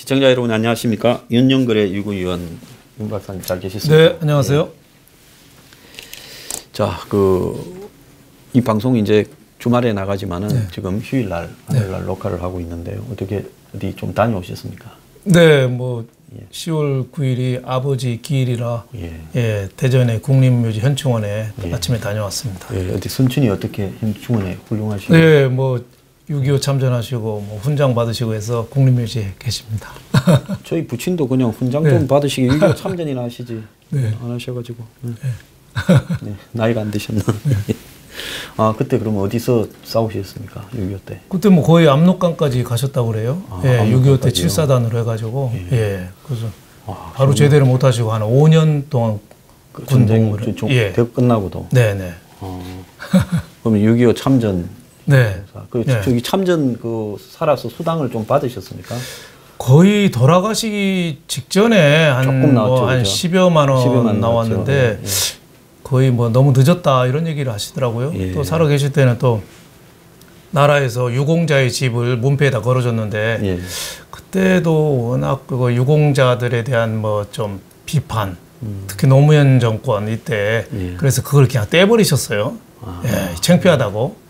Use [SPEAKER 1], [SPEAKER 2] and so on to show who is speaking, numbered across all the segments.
[SPEAKER 1] 시청자 여러분 안녕하십니까? 윤영글의 유구위원 윤 박사님 잘 계셨습니까?
[SPEAKER 2] 네, 안녕하세요.
[SPEAKER 1] 자, 이 방송 이제 주말에 나가지만은 지금 휴일날, 화요일날 녹화를 하고 있는데요. 어디 좀 다녀오셨습니까?
[SPEAKER 2] 네, 뭐 10월 9일이 아버지 기일이라 대전의 국립묘지 현충원에 아침에 다녀왔습니다.
[SPEAKER 1] 예, 어디 순천이 어떻게 현충원에 훌륭하시고?
[SPEAKER 2] 네, 뭐 6.25 참전하시고 뭐 훈장 받으시고 해서 국립묘지에 계십니다.
[SPEAKER 1] 저희 부친도 그냥 훈장 좀 받으시기 6.25 참전이나 하시지 안 하셔가지고 네, 나이가 안 드셨나? 아, 그때 그러면 어디서 싸우셨습니까? 6.25 때?
[SPEAKER 2] 그때 뭐 거의 압록강까지 가셨다고 그래요.
[SPEAKER 1] 아,
[SPEAKER 2] 예, 6.25 때 7사단으로 해가지고 그래서 바로
[SPEAKER 1] 정말?
[SPEAKER 2] 제대를 못 하시고 한 5년 동안 군복무를
[SPEAKER 1] 대학 끝나고도.
[SPEAKER 2] 네네.
[SPEAKER 1] 그러면 6.25 참전.
[SPEAKER 2] 네.
[SPEAKER 1] 저기 참전 살아서 수당을 좀 받으셨습니까?
[SPEAKER 2] 거의 돌아가시기 직전에
[SPEAKER 1] 조금 나왔죠,
[SPEAKER 2] 한 10여만 원 나왔는데 거의 뭐 너무 늦었다 이런 얘기를 하시더라고요. 또 살아 계실 때는 또 나라에서 유공자의 집을 문패에다 걸어줬는데 그때도 워낙 유공자들에 대한 뭐 좀 비판, 특히 노무현 정권 이때 그래서 그걸 그냥 떼버리셨어요. 창피하다고.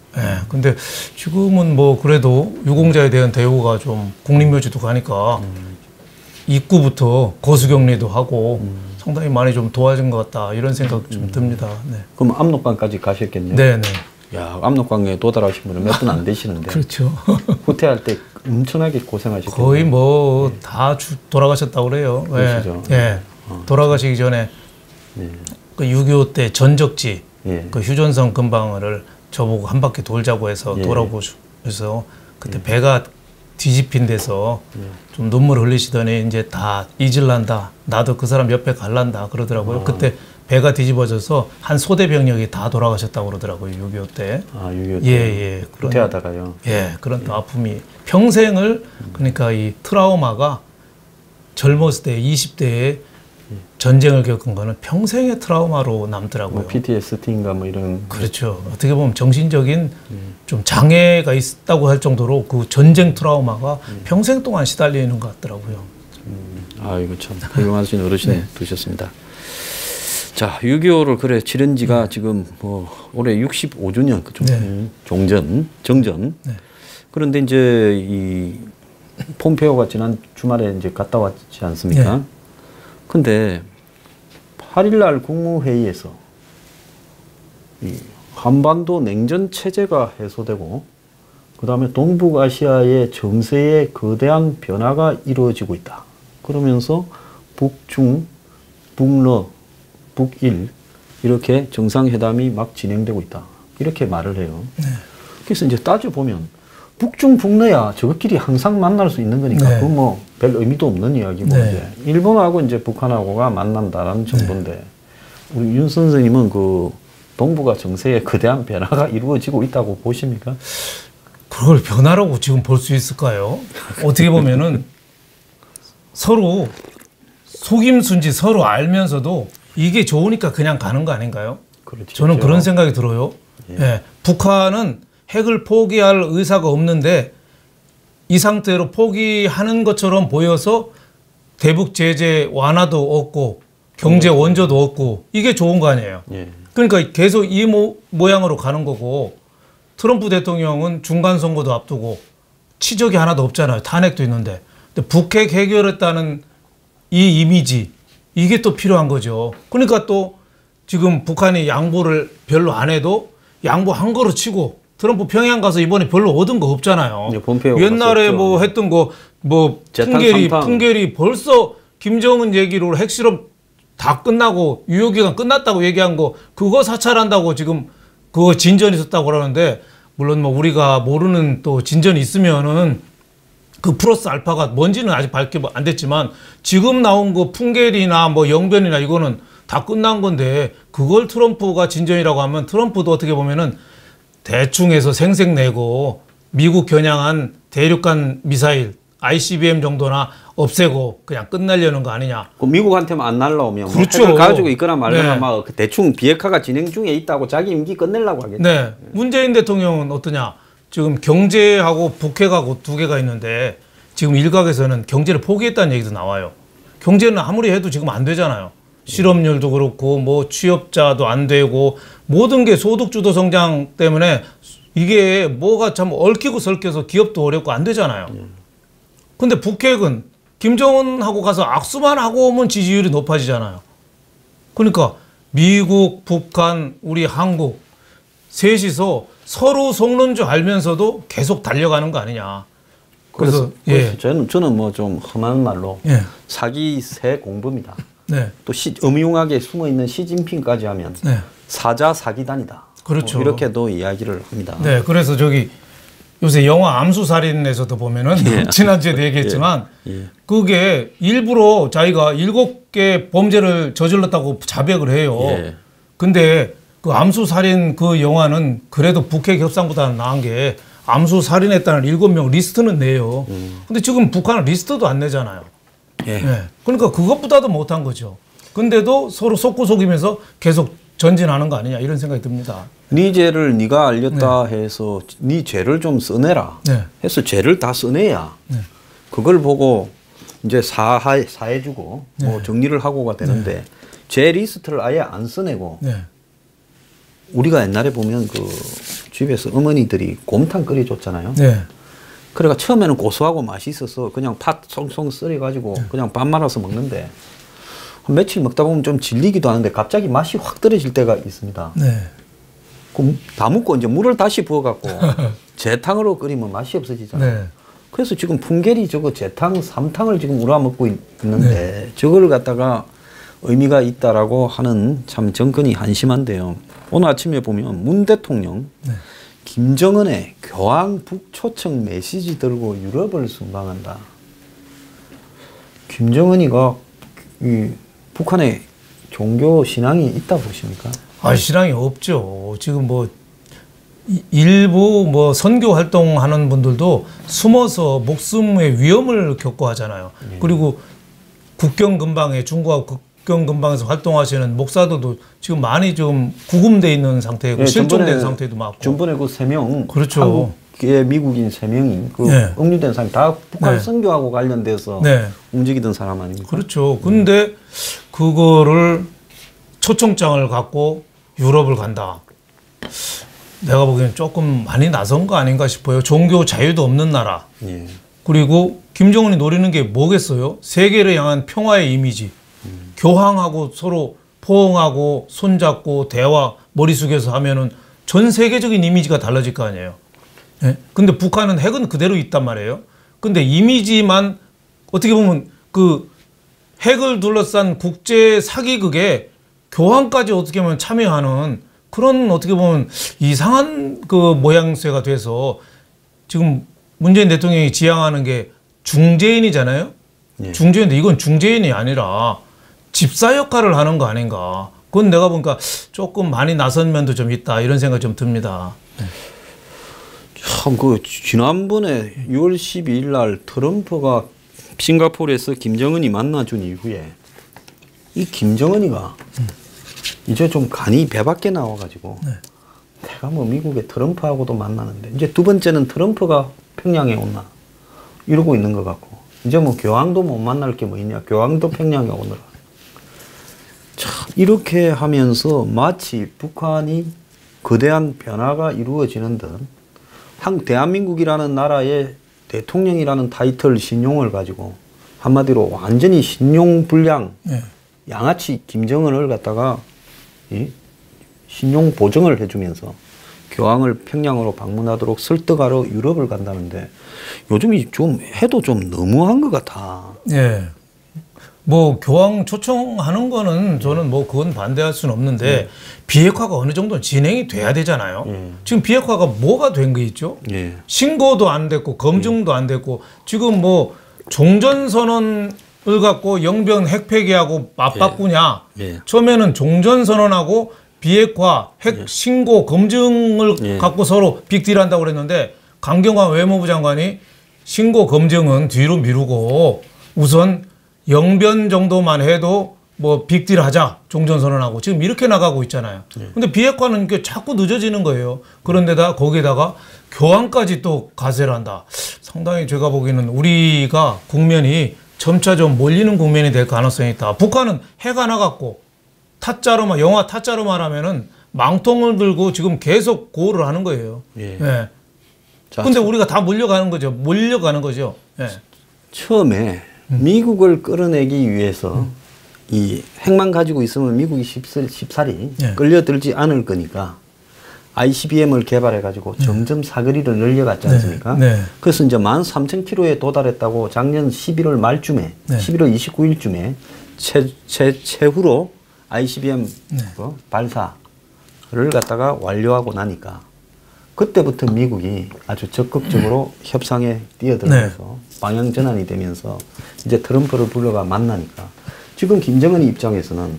[SPEAKER 2] 근데 지금은 뭐 그래도 유공자에 대한 대우가 좀 국립묘지도 가니까 입구부터 거수격리도 하고 상당히 많이 좀 도와준 것 같다 이런 생각 좀 듭니다. 네.
[SPEAKER 1] 그럼 압록강까지 가셨겠네요.
[SPEAKER 2] 네네.
[SPEAKER 1] 야, 압록강에 도달하신 분은 몇 분 안 되시는데.
[SPEAKER 2] 그렇죠.
[SPEAKER 1] 후퇴할 때 엄청나게 고생하셨겠네요.
[SPEAKER 2] 거의 뭐 다 돌아가셨다고 그래요.
[SPEAKER 1] 그러시죠.
[SPEAKER 2] 돌아가시기 전에 그 6.25 때 전적지 그 휴전선 근방을 저보고 한 바퀴 돌자고 해서 돌아보셔서 그때 배가 뒤집힌 데서 좀 눈물 흘리시더니 이제 다 잊을란다. 나도 그 사람 옆에 갈란다 그러더라고요. 그때 배가 뒤집어져서 한 소대 병력이 다 돌아가셨다고 그러더라고요. 6.25 때.
[SPEAKER 1] 아, 6.25 때. 후퇴하다가요.
[SPEAKER 2] 그런 아픔이 평생을 그러니까 이 트라우마가 젊었을 때 20대에 전쟁을 겪은 거는 평생의 트라우마로 남더라고요.
[SPEAKER 1] 뭐 PTSD인가 뭐 이런.
[SPEAKER 2] 그렇죠. 어떻게 보면 정신적인 좀 장애가 있다고 할 정도로 그 전쟁 트라우마가 평생 동안 시달리는 것 같더라고요.
[SPEAKER 1] 아, 이거 참 훌륭하신 어르신이 두셨습니다. 자, 6.25를 그래 치른 지가 지금 뭐 올해 65주년 그죠? 정전. 그런데 이제 이 폼페오가 지난 주말에 이제 갔다 왔지 않습니까? 근데 8일날 국무회의에서 이 한반도 냉전 체제가 해소되고 그 다음에 동북아시아의 정세에 거대한 변화가 이루어지고 있다. 그러면서 북중, 북러, 북일 이렇게 정상회담이 막 진행되고 있다. 이렇게 말을 해요. 그래서 이제 따져보면 북중, 북러야 저것끼리 항상 만날 수 있는 거니까 그건 뭐 별 의미도 없는 이야기고 이제 일본하고 이제 북한하고가 만난다라는 정도인데 우리 윤 선생님은 그 동북아 정세에 거대한 변화가 이루어지고 있다고 보십니까?
[SPEAKER 2] 그걸 변화라고 지금 볼 수 있을까요? 어떻게 보면은 서로 속임수인지 서로 알면서도 이게 좋으니까 그냥 가는 거 아닌가요?
[SPEAKER 1] 그렇죠.
[SPEAKER 2] 저는 그런 생각이 들어요. 북한은 핵을 포기할 의사가 없는데 이 상태로 포기하는 것처럼 보여서 대북 제재 완화도 없고 경제 원조도 없고 이게 좋은 거 아니에요. 그러니까 계속 이 모양으로 가는 거고 트럼프 대통령은 중간 선거도 앞두고 치적이 하나도 없잖아요. 탄핵도 있는데. 근데 북핵 해결했다는 이 이미지 이게 또 필요한 거죠. 그러니까 또 지금 북한이 양보를 별로 안 해도 양보한 거로 치고 트럼프 평양 가서 이번에 별로 얻은 거 없잖아요. 옛날에 뭐 했던 거 뭐 풍계리 벌써 김정은 얘기로 핵실험 다 끝나고 유효기간 끝났다고 얘기한 거 그거 사찰한다고 지금 그거 진전이 있었다고 그러는데 물론 뭐 우리가 모르는 또 진전이 있으면은 그 플러스 알파가 뭔지는 아직 밝게 안 됐지만 지금 나온 거 풍계리나 뭐 영변이나 이거는 다 끝난 건데 그걸 트럼프가 진전이라고 하면 트럼프도 어떻게 보면은 대충 해서 생색내고 미국 겨냥한 대륙간 미사일 ICBM 정도나 없애고 그냥 끝내려는 거 아니냐.
[SPEAKER 1] 그 미국한테만 안 날라오면
[SPEAKER 2] 그렇죠.
[SPEAKER 1] 뭐 핵을 가지고 있거나 말거나 막 대충 비핵화가 진행 중에 있다고 자기 임기 끝내려고 하겠죠.
[SPEAKER 2] 문재인 대통령은 어떠냐. 지금 경제하고 북핵하고 두 개가 있는데 지금 일각에서는 경제를 포기했다는 얘기도 나와요. 경제는 아무리 해도 지금 안 되잖아요. 실업률도 그렇고 뭐 취업자도 안 되고 모든 게 소득주도 성장 때문에 이게 뭐가 참 얽히고 설켜서 기업도 어렵고 안 되잖아요. 근데 북핵은 김정은하고 가서 악수만 하고 오면 지지율이 높아지잖아요. 그러니까 미국, 북한, 우리 한국 셋이서 서로 속는 줄 알면서도 계속 달려가는 거 아니냐.
[SPEAKER 1] 그래서 예. 저는 뭐 좀 험한 말로
[SPEAKER 2] 예.
[SPEAKER 1] 사기 새 공범이다.
[SPEAKER 2] 네.
[SPEAKER 1] 또 음흉하게 숨어 있는 시진핑까지 하면
[SPEAKER 2] 네.
[SPEAKER 1] 사자 사기단이다.
[SPEAKER 2] 그렇죠.
[SPEAKER 1] 이렇게도 이야기를 합니다.
[SPEAKER 2] 네, 그래서 저기 요새 영화 암수살인에서도 보면은
[SPEAKER 1] 예.
[SPEAKER 2] 지난주에도 얘기했지만
[SPEAKER 1] 예.
[SPEAKER 2] 그게 일부러 자기가 7개 범죄를 저질렀다고 자백을 해요.
[SPEAKER 1] 예.
[SPEAKER 2] 근데 그 암수살인 그 영화는 그래도 북핵 협상보다는 나은 게 암수살인했다는 7명 리스트는 내요. 근데 지금 북한은 리스트도 안 내잖아요.
[SPEAKER 1] 예.
[SPEAKER 2] 네. 그러니까 그것보다도 못한 거죠. 근데도 서로 속고 속이면서 계속 전진하는 거 아니냐 이런 생각이 듭니다.
[SPEAKER 1] 네 죄를 네가 알렸다 해서 네 죄를 좀 써내라
[SPEAKER 2] 네.
[SPEAKER 1] 해서 죄를 다 써내야 그걸 보고 이제 사해주고 뭐 정리를 하고가 되는데 죄 리스트를 아예 안 써내고 우리가 옛날에 보면 그 집에서 어머니들이 곰탕 끓여줬잖아요. 그러니까 처음에는 고소하고 맛있어서 그냥 팥 송송 썰어가지고 그냥 밥 말아서 먹는데 한 며칠 먹다 보면 좀 질리기도 하는데 갑자기 맛이 확 떨어질 때가 있습니다. 그럼 다 먹고 이제 물을 다시 부어갖고 재탕으로 끓이면 맛이 없어지잖아요. 그래서 지금 풍계리 저거 재탕, 삼탕을 지금 우려먹고 있는데 저걸 갖다가 의미가 있다라고 하는 참 정권이 한심한데요. 오늘 아침에 보면 문 대통령 김정은의 교황 북초청 메시지 들고 유럽을 순방한다. 김정은이가 이 북한에 종교 신앙이 있다 보십니까?
[SPEAKER 2] 아, 신앙이 없죠. 지금 뭐 일부 뭐 선교 활동하는 분들도 숨어서 목숨의 위험을 겪고 하잖아요. 그리고 국경 근방에 중국하고 국경 근방에서 활동하시는 목사들도 지금 많이 좀 구금돼 있는 상태고 실종된 상태도 많고.
[SPEAKER 1] 전번에 그 3명
[SPEAKER 2] 그렇죠.
[SPEAKER 1] 한국의 미국인 3명이 그 억류된 사람이 다 북한 선교하고 관련돼서 움직이던 사람 아닙니까?
[SPEAKER 2] 그렇죠. 근데 그거를 초청장을 갖고 유럽을 간다. 내가 보기엔 조금 많이 나선 거 아닌가 싶어요. 종교 자유도 없는 나라. 그리고 김정은이 노리는 게 뭐겠어요? 세계를 향한 평화의 이미지. 교황하고 서로 포옹하고 손잡고 대화 머리 숙여서 하면은 전 세계적인 이미지가 달라질 거 아니에요. 근데 북한은 핵은 그대로 있단 말이에요. 근데 이미지만 어떻게 보면 그 핵을 둘러싼 국제 사기극에 교황까지 어떻게 보면 참여하는 그런 어떻게 보면 이상한 그 모양새가 돼서 지금 문재인 대통령이 지향하는 게 중재인이잖아요. 중재인인데 이건 중재인이 아니라 집사 역할을 하는 거 아닌가. 그건 내가 보니까 조금 많이 나선 면도 좀 있다 이런 생각이 좀 듭니다.
[SPEAKER 1] 참 그 지난번에 6월 12일 날 트럼프가 싱가포르에서 김정은이 만나준 이후에 이 김정은이가 이제 좀 간이 배 밖에 나와가지고 내가 뭐 미국의 트럼프하고도 만나는데 이제 두 번째는 트럼프가 평양에 온나 이러고 있는 것 같고 이제 뭐 교황도 못 만날 게 뭐 있냐 교황도 평양에 오느라 참 이렇게 하면서 마치 북한이 거대한 변화가 이루어지는 듯 대한민국이라는 나라의 대통령이라는 타이틀 신용을 가지고 한마디로 완전히 신용 불량 양아치 김정은을 갖다가 이 신용 보증을 해주면서 교황을 평양으로 방문하도록 설득하러 유럽을 간다는데 요즘이 좀 해도 좀 너무한 것 같아.
[SPEAKER 2] 뭐 교황 초청하는 거는 저는 뭐 그건 반대할 수는 없는데 비핵화가 어느 정도 진행이 돼야 되잖아요. 지금 비핵화가 뭐가 된 게 있죠? 신고도 안 됐고 검증도 안 됐고 지금 뭐 종전선언을 갖고 영변 핵 폐기하고 맞바꾸냐. 처음에는 종전선언하고 비핵화 핵 신고 검증을 갖고 서로 빅딜한다고 그랬는데 강경화 외무부 장관이 신고 검증은 뒤로 미루고 우선 영변 정도만 해도 뭐 빅딜 하자 종전선언하고 지금 이렇게 나가고 있잖아요. 근데 비핵화는 이게 자꾸 늦어지는 거예요. 그런데다 거기에다가 교황까지 또 가세를 한다. 상당히 제가 보기에는 우리가 국면이 점차 좀 몰리는 국면이 될 가능성이 있다. 북한은 해가 나갔고 타짜로만 영화 타짜로 말하면은 망통을 들고 지금 계속 고를 하는 거예요. 예. 예. 근데 우리가 다 몰려가는 거죠. 몰려가는 거죠. 예.
[SPEAKER 1] 처음에 미국을 끌어내기 위해서 이 핵만 가지고 있으면 미국이 쉽사리
[SPEAKER 2] 예.
[SPEAKER 1] 끌려들지 않을 거니까 ICBM을 개발해 가지고 점점 사거리를 늘려갔지 않습니까?
[SPEAKER 2] 네.
[SPEAKER 1] 그래서 이제 13,000km에 도달했다고 작년 11월 말쯤에 11월 29일쯤에 최후로 ICBM 발사를 갖다가 완료하고 나니까 그때부터 미국이 아주 적극적으로 협상에 뛰어들어서 방향 전환이 되면서 이제 트럼프를 불러가 만나니까 지금 김정은 입장에서는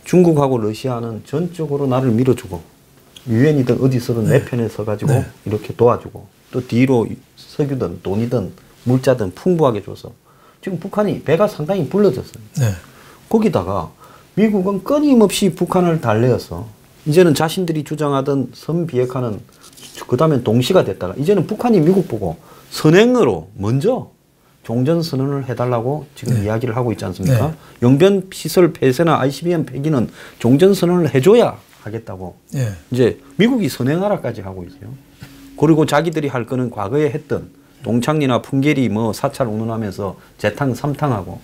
[SPEAKER 1] 중국하고 러시아는 전적으로 나를 밀어주고 유엔이든 어디서든 내 편에 서가지고 이렇게 도와주고 또 뒤로 석유든 돈이든 물자든 풍부하게 줘서 지금 북한이 배가 상당히 불러졌어요. 거기다가 미국은 끊임없이 북한을 달래어서 이제는 자신들이 주장하던 선 비핵화는 그 다음엔 동시가 됐다가 이제는 북한이 미국 보고 선행으로 먼저 종전선언을 해달라고 지금 이야기를 하고 있지 않습니까? 영변 시설 폐쇄나 ICBM 폐기는 종전선언을 해줘야 하겠다고 이제 미국이 선행하라까지 하고 있어요. 그리고 자기들이 할 거는 과거에 했던 동창리나 풍계리 뭐 사찰 운운하면서 재탕 삼탕하고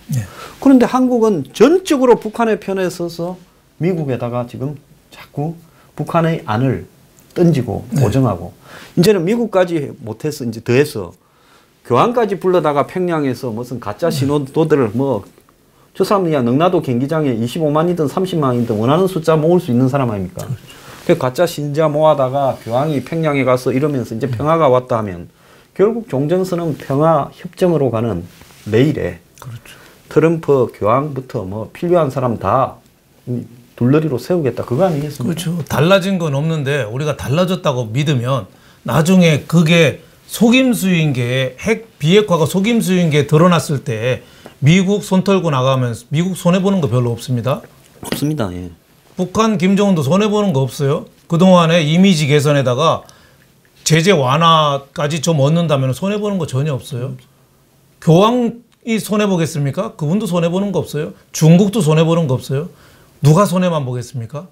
[SPEAKER 1] 그런데 한국은 전적으로 북한의 편에 서서 미국에다가 지금 자꾸 북한의 안을 던지고 고정하고 이제는 미국까지 못해서 이제 더해서 교황까지 불러다가 평양에서 무슨 가짜 신호도들을 뭐 저 사람이야 능라도 경기장에 25만이든 30만이든 원하는 숫자 모을 수 있는 사람 아닙니까? 그 가짜 신자 모아다가 교황이 평양에 가서 이러면서 이제 평화가 왔다 하면 결국 종전선언 평화 협정으로 가는 레일에 트럼프 교황부터 뭐 필요한 사람 다 둘러리로 세우겠다 그거 아니겠습니까?
[SPEAKER 2] 그렇죠. 달라진 건 없는데 우리가 달라졌다고 믿으면 나중에 그게 속임수인 게 핵 비핵화가 속임수인 게 드러났을 때 미국 손 털고 나가면 미국 손해보는 거 별로 없습니다.
[SPEAKER 1] 없습니다. 예.
[SPEAKER 2] 북한 김정은도 손해보는 거 없어요. 그동안의 이미지 개선에다가 제재 완화까지 좀 얻는다면 손해보는 거 전혀 없어요. 교황이 손해보겠습니까? 그분도 손해보는 거 없어요. 중국도 손해보는 거 없어요. 누가 손해만 보겠습니까?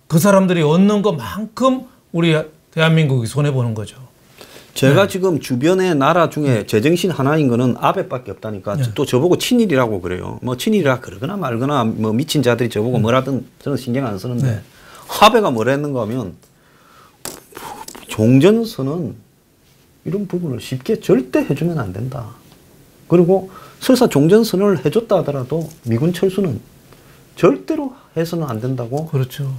[SPEAKER 2] 그 사람들이 얻는 것만큼 우리 대한민국이 손해보는 거죠.
[SPEAKER 1] 제가 지금 주변의 나라 중에 제정신 하나인 거는 아베밖에 없다니까 또 저보고 친일이라고 그래요. 뭐 친일이라 그러거나 말거나 뭐 미친 자들이 저보고 뭐라든 저는 신경 안 쓰는데 아베가 뭐라 했는가 하면 종전선언 이런 부분을 쉽게 절대 해주면 안 된다. 그리고 설사 종전선언을 해줬다 하더라도 미군 철수는 절대로 해서는 안 된다고.
[SPEAKER 2] 그렇죠.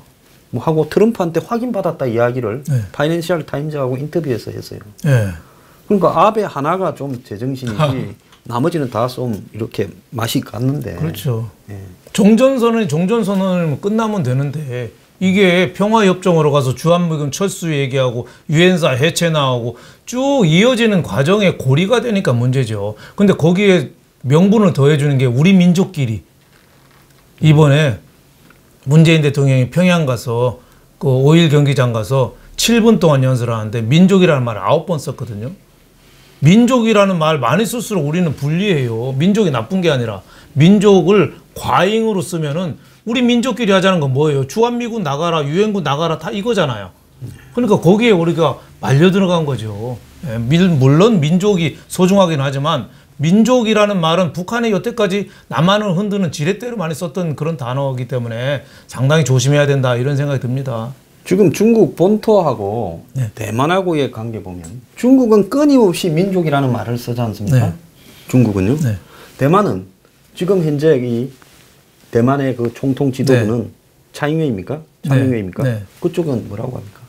[SPEAKER 1] 뭐 하고 트럼프한테 확인받았다 이야기를 파이낸셜 타임즈하고 인터뷰에서 했어요. 그러니까 아베 하나가 좀 제정신이지 나머지는 다 좀 이렇게 맛이 갔는데.
[SPEAKER 2] 그렇죠. 종전선언이 종전선언을 끝나면 되는데 이게 평화협정으로 가서 주한미군 철수 얘기하고 유엔사 해체 나오고 쭉 이어지는 과정에 고리가 되니까 문제죠. 근데 거기에 명분을 더해주는 게 우리 민족끼리 이번에 문재인 대통령이 평양 가서 그 5일 경기장 가서 7분 동안 연설을 하는데 민족이라는 말을 9번 썼거든요. 민족이라는 말 많이 쓸수록 우리는 불리해요. 민족이 나쁜 게 아니라 민족을 과잉으로 쓰면은 우리 민족끼리 하자는 건 뭐예요? 주한미군 나가라, 유엔군 나가라 다 이거잖아요. 그러니까 거기에 우리가 말려 들어간 거죠. 물론 민족이 소중하긴 하지만 민족이라는 말은 북한이 여태까지 남한을 흔드는 지렛대로 많이 썼던 그런 단어이기 때문에 상당히 조심해야 된다 이런 생각이 듭니다.
[SPEAKER 1] 지금 중국 본토하고 대만하고의 관계 보면 중국은 끊임없이 민족이라는 말을 쓰지 않습니까? 중국은요. 대만은 지금 현재 이 대만의 그 총통 지도부는 차잉웨이입니까? 차밍웨이입니까? 그쪽은 뭐라고 합니까?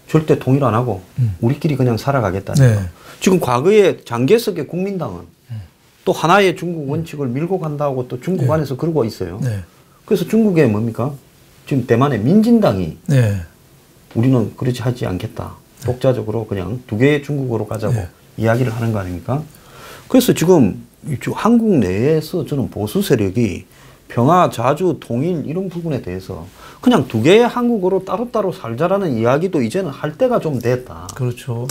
[SPEAKER 1] 절대 통일 안 하고 우리끼리 그냥 살아가겠다니까. 지금 과거에 장개석의 국민당은 또 하나의 중국 원칙을 밀고 간다고 또 중국 안에서 그러고 있어요. 그래서 중국의 뭡니까? 지금 대만의 민진당이 우리는 그렇지 하지 않겠다. 독자적으로 그냥 두 개의 중국으로 가자고 이야기를 하는 거 아닙니까? 그래서 지금 한국 내에서 저는 보수 세력이 평화, 자주, 통일 이런 부분에 대해서 그냥 두 개의 한국으로 따로따로 살자라는 이야기도 이제는 할 때가 좀 됐다.
[SPEAKER 2] 그렇죠.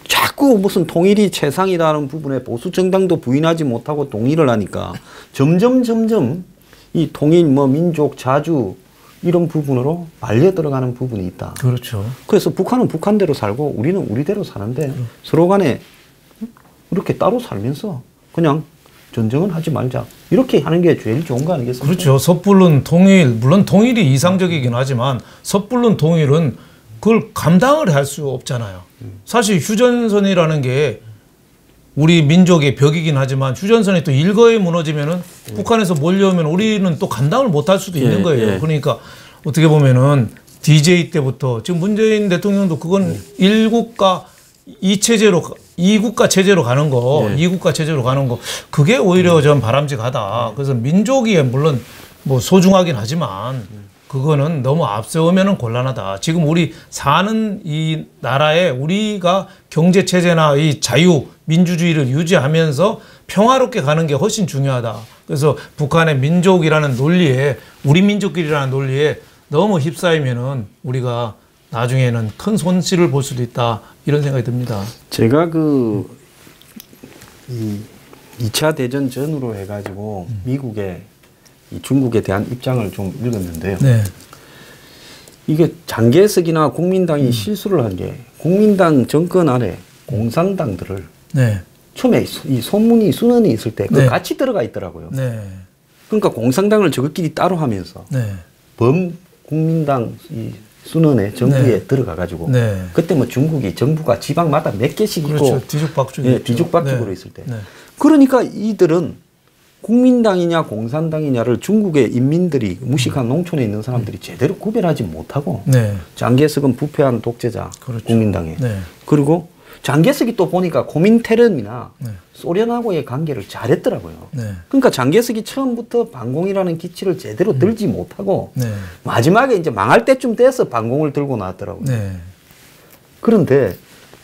[SPEAKER 1] 자꾸 무슨 통일이 최상이라는 부분에 보수 정당도 부인하지 못하고 동의를 하니까 점점 이 통일, 뭐 민족, 자주 이런 부분으로 말려 들어가는 부분이 있다.
[SPEAKER 2] 그렇죠.
[SPEAKER 1] 그래서 북한은 북한대로 살고 우리는 우리대로 사는데 서로 간에 이렇게 따로 살면서 그냥 전쟁은 하지 말자. 이렇게 하는 게 제일 좋은 거 아니겠습니까?
[SPEAKER 2] 그렇죠. 섣불른 통일, 물론 통일이 이상적이긴 하지만 섣불른 통일은 그걸 감당을 할 수 없잖아요. 사실 휴전선이라는 게 우리 민족의 벽이긴 하지만 휴전선이 또 일거에 무너지면은 북한에서 몰려오면 우리는 또 감당을 못할 수도 있는 거예요. 그러니까 어떻게 보면은 DJ 때부터 지금 문재인 대통령도 그건 일국가 이체제로 이국가 체제로 가는 거, 이국가 체제로 가는 거 그게 오히려 좀 바람직하다. 그래서 민족이 물론 뭐 소중하긴 하지만 그거는 너무 앞세우면은 곤란하다. 지금 우리 사는 이 나라에 우리가 경제 체제나 이 자유 민주주의를 유지하면서 평화롭게 가는 게 훨씬 중요하다. 그래서 북한의 민족이라는 논리에 우리 민족끼리라는 논리에 너무 휩싸이면은 우리가 나중에는 큰 손실을 볼 수도 있다. 이런 생각이 듭니다.
[SPEAKER 1] 제가 이 2차 대전 전후로 해가지고 미국의 이 중국에 대한 입장을 좀 읽었는데요.
[SPEAKER 2] 네.
[SPEAKER 1] 이게 장개석이나 국민당이 실수를 한 게 국민당 정권 아래 공산당들을
[SPEAKER 2] 네.
[SPEAKER 1] 처음에 이 소문이 순원이 있을 때
[SPEAKER 2] 네.
[SPEAKER 1] 같이 들어가 있더라고요.
[SPEAKER 2] 네.
[SPEAKER 1] 그러니까 공산당을 저것끼리 따로 하면서
[SPEAKER 2] 네.
[SPEAKER 1] 범국민당 이 순원의 정부에
[SPEAKER 2] 네.
[SPEAKER 1] 들어가가지고
[SPEAKER 2] 네.
[SPEAKER 1] 그때 뭐 중국이 정부가 지방마다 몇 개씩
[SPEAKER 2] 그렇죠.
[SPEAKER 1] 있고
[SPEAKER 2] 뒤죽박죽
[SPEAKER 1] 뒤죽박죽으로
[SPEAKER 2] 네.
[SPEAKER 1] 있을 때
[SPEAKER 2] 네.
[SPEAKER 1] 그러니까 이들은 국민당이냐 공산당이냐를 중국의 인민들이 무식한 농촌에 있는 사람들이 제대로 구별하지 못하고
[SPEAKER 2] 네.
[SPEAKER 1] 장개석은 부패한 독재자
[SPEAKER 2] 그렇죠.
[SPEAKER 1] 국민당에
[SPEAKER 2] 네.
[SPEAKER 1] 그리고 장개석이 또 보니까 고민테럼이나
[SPEAKER 2] 네.
[SPEAKER 1] 소련하고의 관계를 잘했더라고요.
[SPEAKER 2] 네.
[SPEAKER 1] 그러니까 장개석이 처음부터 반공이라는 기치를 제대로 들지 못하고
[SPEAKER 2] 네.
[SPEAKER 1] 마지막에 이제 망할 때쯤 돼서 반공을 들고 나왔더라고요.
[SPEAKER 2] 네.
[SPEAKER 1] 그런데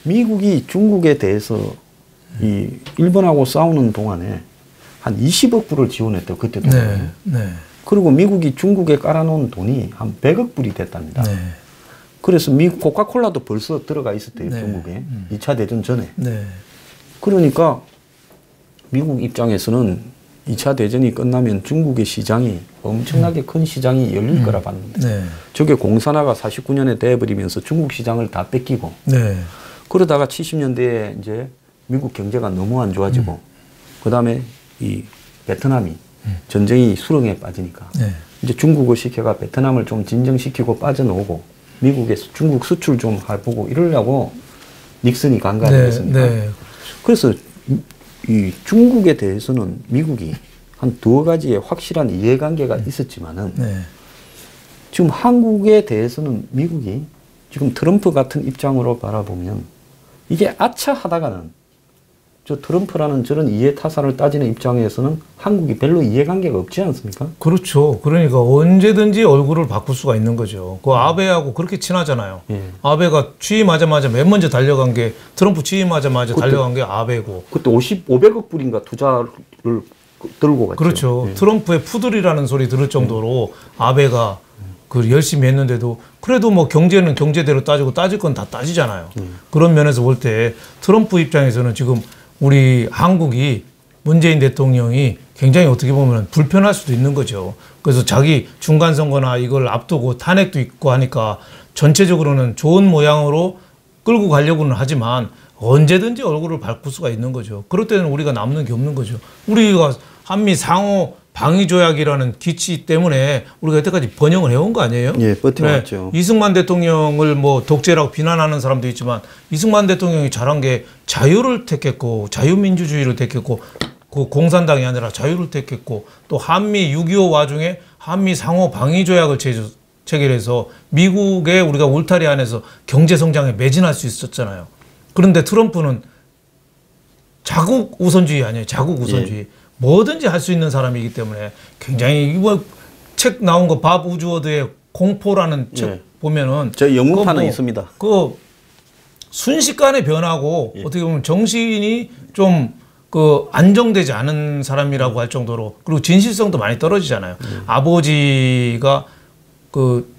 [SPEAKER 1] 미국이 중국에 대해서 이 일본하고 싸우는 동안에 한 20억 불을 지원했대요. 그때도.
[SPEAKER 2] 네. 네.
[SPEAKER 1] 그리고 미국이 중국에 깔아놓은 돈이 한 100억 불이 됐답니다.
[SPEAKER 2] 네.
[SPEAKER 1] 그래서 미국 코카콜라도 벌써 들어가 있었대요.
[SPEAKER 2] 네.
[SPEAKER 1] 중국에. 2차 대전 전에.
[SPEAKER 2] 네.
[SPEAKER 1] 그러니까 미국 입장에서는 2차 대전이 끝나면 중국의 시장이 엄청나게 큰 시장이 열릴 거라 봤는데
[SPEAKER 2] 네.
[SPEAKER 1] 저게 공산화가 49년에 돼버리면서 중국 시장을 다 뺏기고
[SPEAKER 2] 네.
[SPEAKER 1] 그러다가 70년대에 이제 미국 경제가 너무 안 좋아지고 그다음에 이 베트남이 전쟁이 수렁에 빠지니까
[SPEAKER 2] 네.
[SPEAKER 1] 이제 중국을 시켜가 베트남을 좀 진정시키고 빠져나오고 미국에서 중국 수출 좀 해보고 이러려고 닉슨이 간 거 아니겠습니까?
[SPEAKER 2] 네. 네.
[SPEAKER 1] 그래서 이 중국에 대해서는 미국이 한 두어 가지의 확실한 이해관계가 있었지만은
[SPEAKER 2] 네.
[SPEAKER 1] 지금 한국에 대해서는 미국이 지금 트럼프 같은 입장으로 바라보면 이게 아차하다가는 저 트럼프라는 저런 이해타산을 따지는 입장에서는 한국이 별로 이해관계가 없지 않습니까?
[SPEAKER 2] 그렇죠. 그러니까 언제든지 얼굴을 바꿀 수가 있는 거죠. 그 아베하고 그렇게 친하잖아요.
[SPEAKER 1] 예.
[SPEAKER 2] 아베가 취임하자마자 맨 먼저 달려간 게 트럼프 취임하자마자 달려간 게 아베고.
[SPEAKER 1] 그때 500억 불인가 투자를 들고 갔죠.
[SPEAKER 2] 그렇죠.
[SPEAKER 1] 예.
[SPEAKER 2] 트럼프의 푸들이라는 소리 들을 정도로 아베가 그 열심히 했는데도 그래도 뭐 경제는 경제대로 따지고 따질 건 다 따지잖아요. 그런 면에서 볼 때 트럼프 입장에서는 지금 우리 한국이 문재인 대통령이 굉장히 어떻게 보면 불편할 수도 있는 거죠. 그래서 자기 중간선거나 이걸 앞두고 탄핵도 있고 하니까 전체적으로는 좋은 모양으로 끌고 가려고는 하지만 언제든지 얼굴을 바꿀 수가 있는 거죠. 그럴 때는 우리가 남는 게 없는 거죠. 우리가 한미 상호 방위조약이라는 기치 때문에 우리가 여태까지 번영을 해온 거 아니에요?
[SPEAKER 1] 예, 버텨왔죠.
[SPEAKER 2] 네, 이승만 대통령을 뭐 독재라고 비난하는 사람도 있지만 이승만 대통령이 잘한 게 자유를 택했고 자유민주주의를 택했고 그 공산당이 아니라 자유를 택했고 또 한미 6.25 와중에 한미 상호 방위조약을 체결해서 미국의 우리가 울타리 안에서 경제성장에 매진할 수 있었잖아요. 그런데 트럼프는 자국 우선주의 아니에요. 자국 우선주의. 예. 뭐든지 할 수 있는 사람이기 때문에 굉장히 이거 책 나온 거 밥 우즈워드의 공포라는 책
[SPEAKER 1] 예.
[SPEAKER 2] 보면은
[SPEAKER 1] 저 영문판은
[SPEAKER 2] 뭐
[SPEAKER 1] 있습니다.
[SPEAKER 2] 그 순식간에 변하고 어떻게 보면 정신이 좀 그 안정되지 않은 사람이라고 할 정도로, 그리고 진실성도 많이 떨어지잖아요. 아버지가 그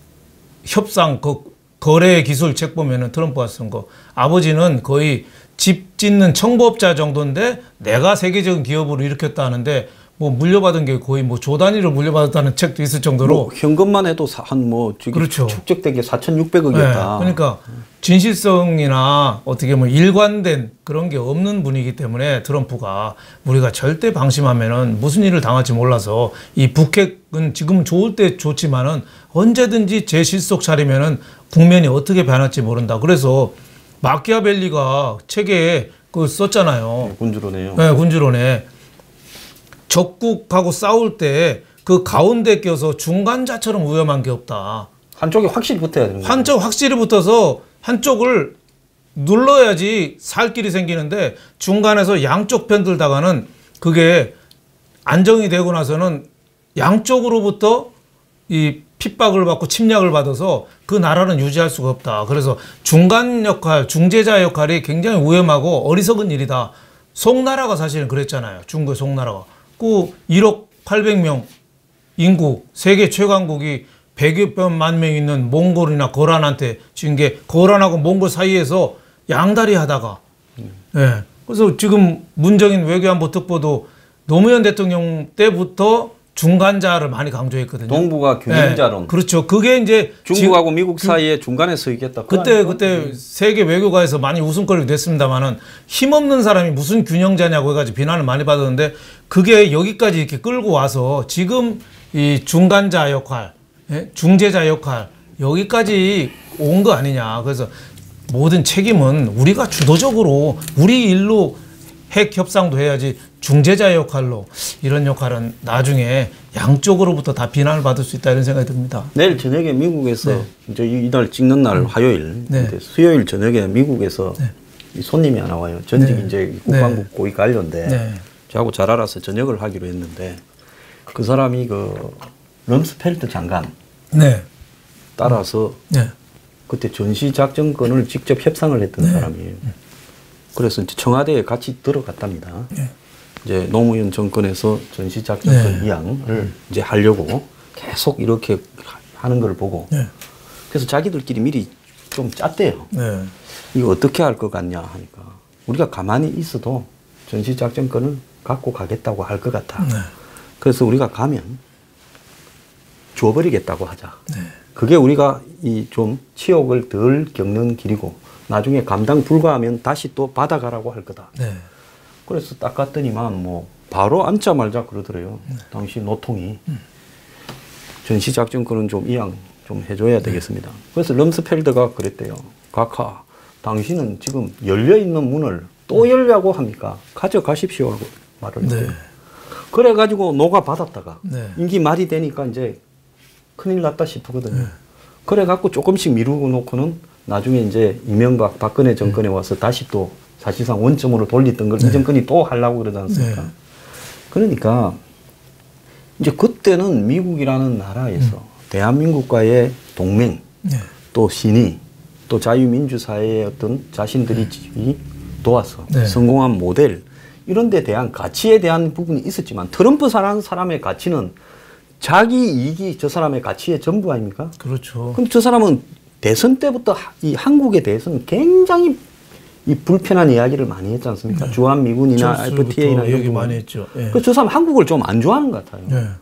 [SPEAKER 2] 협상 그 거래 기술 책 보면은 트럼프가 쓴 거, 아버지는 거의 집 짓는 청부업자 정도인데 내가 세계적인 기업으로 일으켰다 하는데 뭐 물려받은 게 거의 뭐 조 단위로 물려받았다는 책도 있을 정도로
[SPEAKER 1] 뭐 현금만 해도 한 뭐
[SPEAKER 2] 그렇죠.
[SPEAKER 1] 축적된 게 4,600억이었다.
[SPEAKER 2] 네, 그러니까 진실성이나 어떻게 뭐 일관된 그런 게 없는 분이기 때문에 트럼프가 우리가 절대 방심하면은 무슨 일을 당할지 몰라서 이 북핵은 지금 좋을 때 좋지만은 언제든지 재실속 차리면은 국면이 어떻게 변할지 모른다. 그래서 마키아벨리가 책에 그 썼잖아요.
[SPEAKER 1] 네, 군주론에요.
[SPEAKER 2] 네, 군주론에. 적국하고 싸울 때 그 가운데 껴서 중간자처럼 위험한 게 없다.
[SPEAKER 1] 한쪽이 확실히 붙어야 되는 거예요.
[SPEAKER 2] 한쪽 확실히 붙어서 한쪽을 눌러야지 살 길이 생기는데 중간에서 양쪽 편들다가는 그게 안정이 되고 나서는 양쪽으로부터 이 핍박을 받고 침략을 받아서 그 나라는 유지할 수가 없다. 그래서 중간 역할, 중재자 역할이 굉장히 위험하고 어리석은 일이다. 송나라가 사실은 그랬잖아요. 중국의 송나라가. 그 1억 800명 인구, 세계 최강국이 100여만 명 있는 몽골이나 거란한테 진 게 거란하고 몽골 사이에서 양다리 하다가 예. 그래서 지금 문정인 외교안보 특보도 노무현 대통령 때부터 중간자를 많이 강조했거든요.
[SPEAKER 1] 동북아 균형자론.
[SPEAKER 2] 네, 그렇죠. 그게 이제
[SPEAKER 1] 중국하고 미국 사이에 중간에 서 있겠다.
[SPEAKER 2] 그때 세계 외교가에서 많이 웃음거리가 됐습니다만은 힘없는 사람이 무슨 균형자냐고 해가지고 비난을 많이 받았는데 그게 여기까지 이렇게 끌고 와서 지금 이 중간자 역할, 예? 중재자 역할 여기까지 온 거 아니냐. 그래서 모든 책임은 우리가 주도적으로 우리 일로 핵 협상도 해야지 중재자 역할로 이런 역할은 나중에 양쪽으로부터 다 비난을 받을 수 있다 이런 생각이 듭니다.
[SPEAKER 1] 내일 저녁에 미국에서 이제 이날 찍는 날 화요일, 수요일 저녁에 미국에서 이 손님이 하나 와요. 전직 이제 국방부 고위 관료인데 저하고 잘 알아서 저녁을 하기로 했는데 그 사람이 그 럼스펠트 장관 따라서 그때 전시작전권을 직접 협상을 했던 사람이에요. 그래서 이제 청와대에 같이 들어갔답니다. 이제 노무현 정권에서 전시작전권 이양을 이제 하려고 계속 이렇게 하는 걸 보고 그래서 자기들끼리 미리 좀 짰대요. 이거 어떻게 할 것 같냐 하니까 우리가 가만히 있어도 전시작전권을 갖고 가겠다고 할 것 같아. 그래서 우리가 가면 줘버리겠다고 하자. 그게 우리가 이 좀 치욕을 덜 겪는 길이고 나중에 감당 불가하면 다시 또 받아가라고 할 거다. 그래서 딱 갔더니만 뭐 바로 앉자말자 그러더래요. 당시 노통이 전시작전권은 좀 이양 좀 해줘야 되겠습니다. 그래서 럼스펠드가 그랬대요. 각하, 당신은 지금 열려있는 문을 또 열려고 합니까? 가져가십시오 하고 말을 했대요. 그래가지고 녹아받았다가 임기 말이 되니까 이제 큰일 났다 싶거든요. 그래갖고 조금씩 미루고 놓고는 나중에 이제 이명박 박근혜 정권에 와서 다시 또 사실상 원점으로 돌리던 걸 이 정권이 또 하려고 그러지 않습니까? 그러니까 이제 그때는 미국이라는 나라에서 대한민국과의 동맹, 또 신의, 또 자유민주사회의 어떤 자신들이 도와서 성공한 모델 이런 데 대한 가치에 대한 부분이 있었지만 트럼프라는 사람의 가치는 자기 이익이 저 사람의 가치의 전부 아닙니까?
[SPEAKER 2] 그렇죠.
[SPEAKER 1] 그럼 저 사람은 대선 때부터 이 한국에 대해서는 굉장히 이 불편한 이야기를 많이 했지 않습니까? 주한미군이나 FTA나 이런
[SPEAKER 2] 얘기 많이 했죠.
[SPEAKER 1] 그래서 저 사람 한국을 좀 안 좋아하는 것 같아요.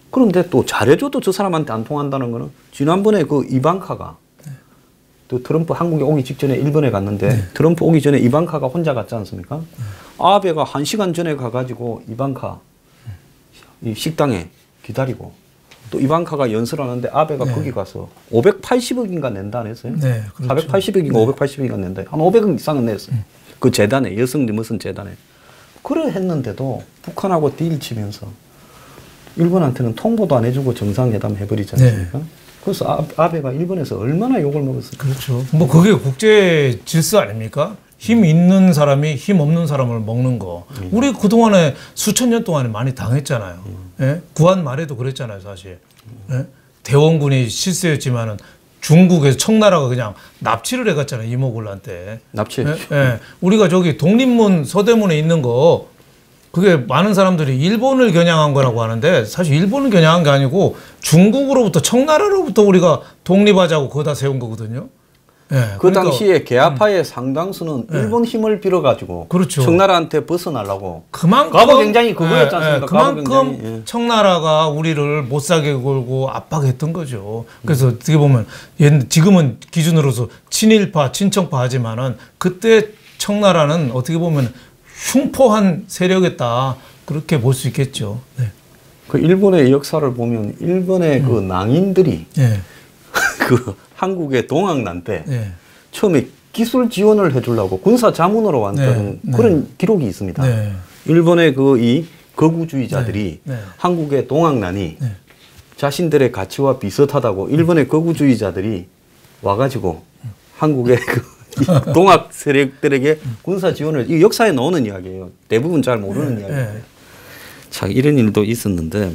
[SPEAKER 1] 그런데 또 잘해줘도 저 사람한테 안 통한다는 거는 지난번에 그 이방카가 또 트럼프 한국에 오기 직전에 일본에 갔는데 트럼프 오기 전에 이방카가 혼자 갔지 않습니까? 아베가 1시간 전에 가가지고 이방카 이 식당에 기다리고 또 이방카가 연설하는데 아베가 거기 가서 580억인가 낸다 안 했어요? 그렇죠. 480억인가 580억인가 낸다. 한 500억 이상은 냈어요. 그 재단에 여성들 무슨 재단에. 그래 했는데도 북한하고 딜 치면서 일본한테는 통보도 안 해주고 정상회담 해버리지 않습니까? 그래서 아베가 일본에서 얼마나 욕을 먹었어요.
[SPEAKER 2] 그렇죠. 뭐 그게 국제 질서 아닙니까? 힘 있는 사람이 힘 없는 사람을 먹는 거. 우리 그동안에 수천 년 동안에 많이 당했잖아요. 구한 말에도 그랬잖아요, 사실. 대원군이 실세였지만은 중국에서 청나라가 그냥 납치를 해갔잖아요. 이모군한테.
[SPEAKER 1] 납치했죠.
[SPEAKER 2] 예, 예. 우리가 저기 독립문 서대문에 있는 거 그게 많은 사람들이 일본을 겨냥한 거라고 하는데 사실 일본을 겨냥한 게 아니고 중국으로부터 청나라로부터 우리가 독립하자고 거기다 세운 거거든요. 예,
[SPEAKER 1] 그 당시에 개화파의 상당수는 일본 힘을 빌어가지고
[SPEAKER 2] 그렇죠.
[SPEAKER 1] 청나라한테 벗어나려고
[SPEAKER 2] 그만큼
[SPEAKER 1] 갑오경장이 그거였지 않습니까?
[SPEAKER 2] 그만큼 청나라가 우리를 못 사게 굴고 압박했던 거죠. 그래서 어떻게 보면 지금은 기준으로서 친일파, 친청파 하지만은 그때 청나라는 어떻게 보면 흉포한 세력이었다 그렇게 볼 수 있겠죠. 네.
[SPEAKER 1] 그 일본의 역사를 보면 일본의 그 낭인들이 그 한국의 동학난 때 처음에 기술 지원을 해주려고 군사 자문으로 왔다는 그런 기록이 있습니다. 일본의 이 거구주의자들이 한국의 동학난이 자신들의 가치와 비슷하다고 일본의 거구주의자들이 와가지고 한국의 그 동학 세력들에게 군사 지원을, 이 역사에 나오는 이야기예요. 대부분 잘 모르는 이야기예요. 참 이런 일도 있었는데,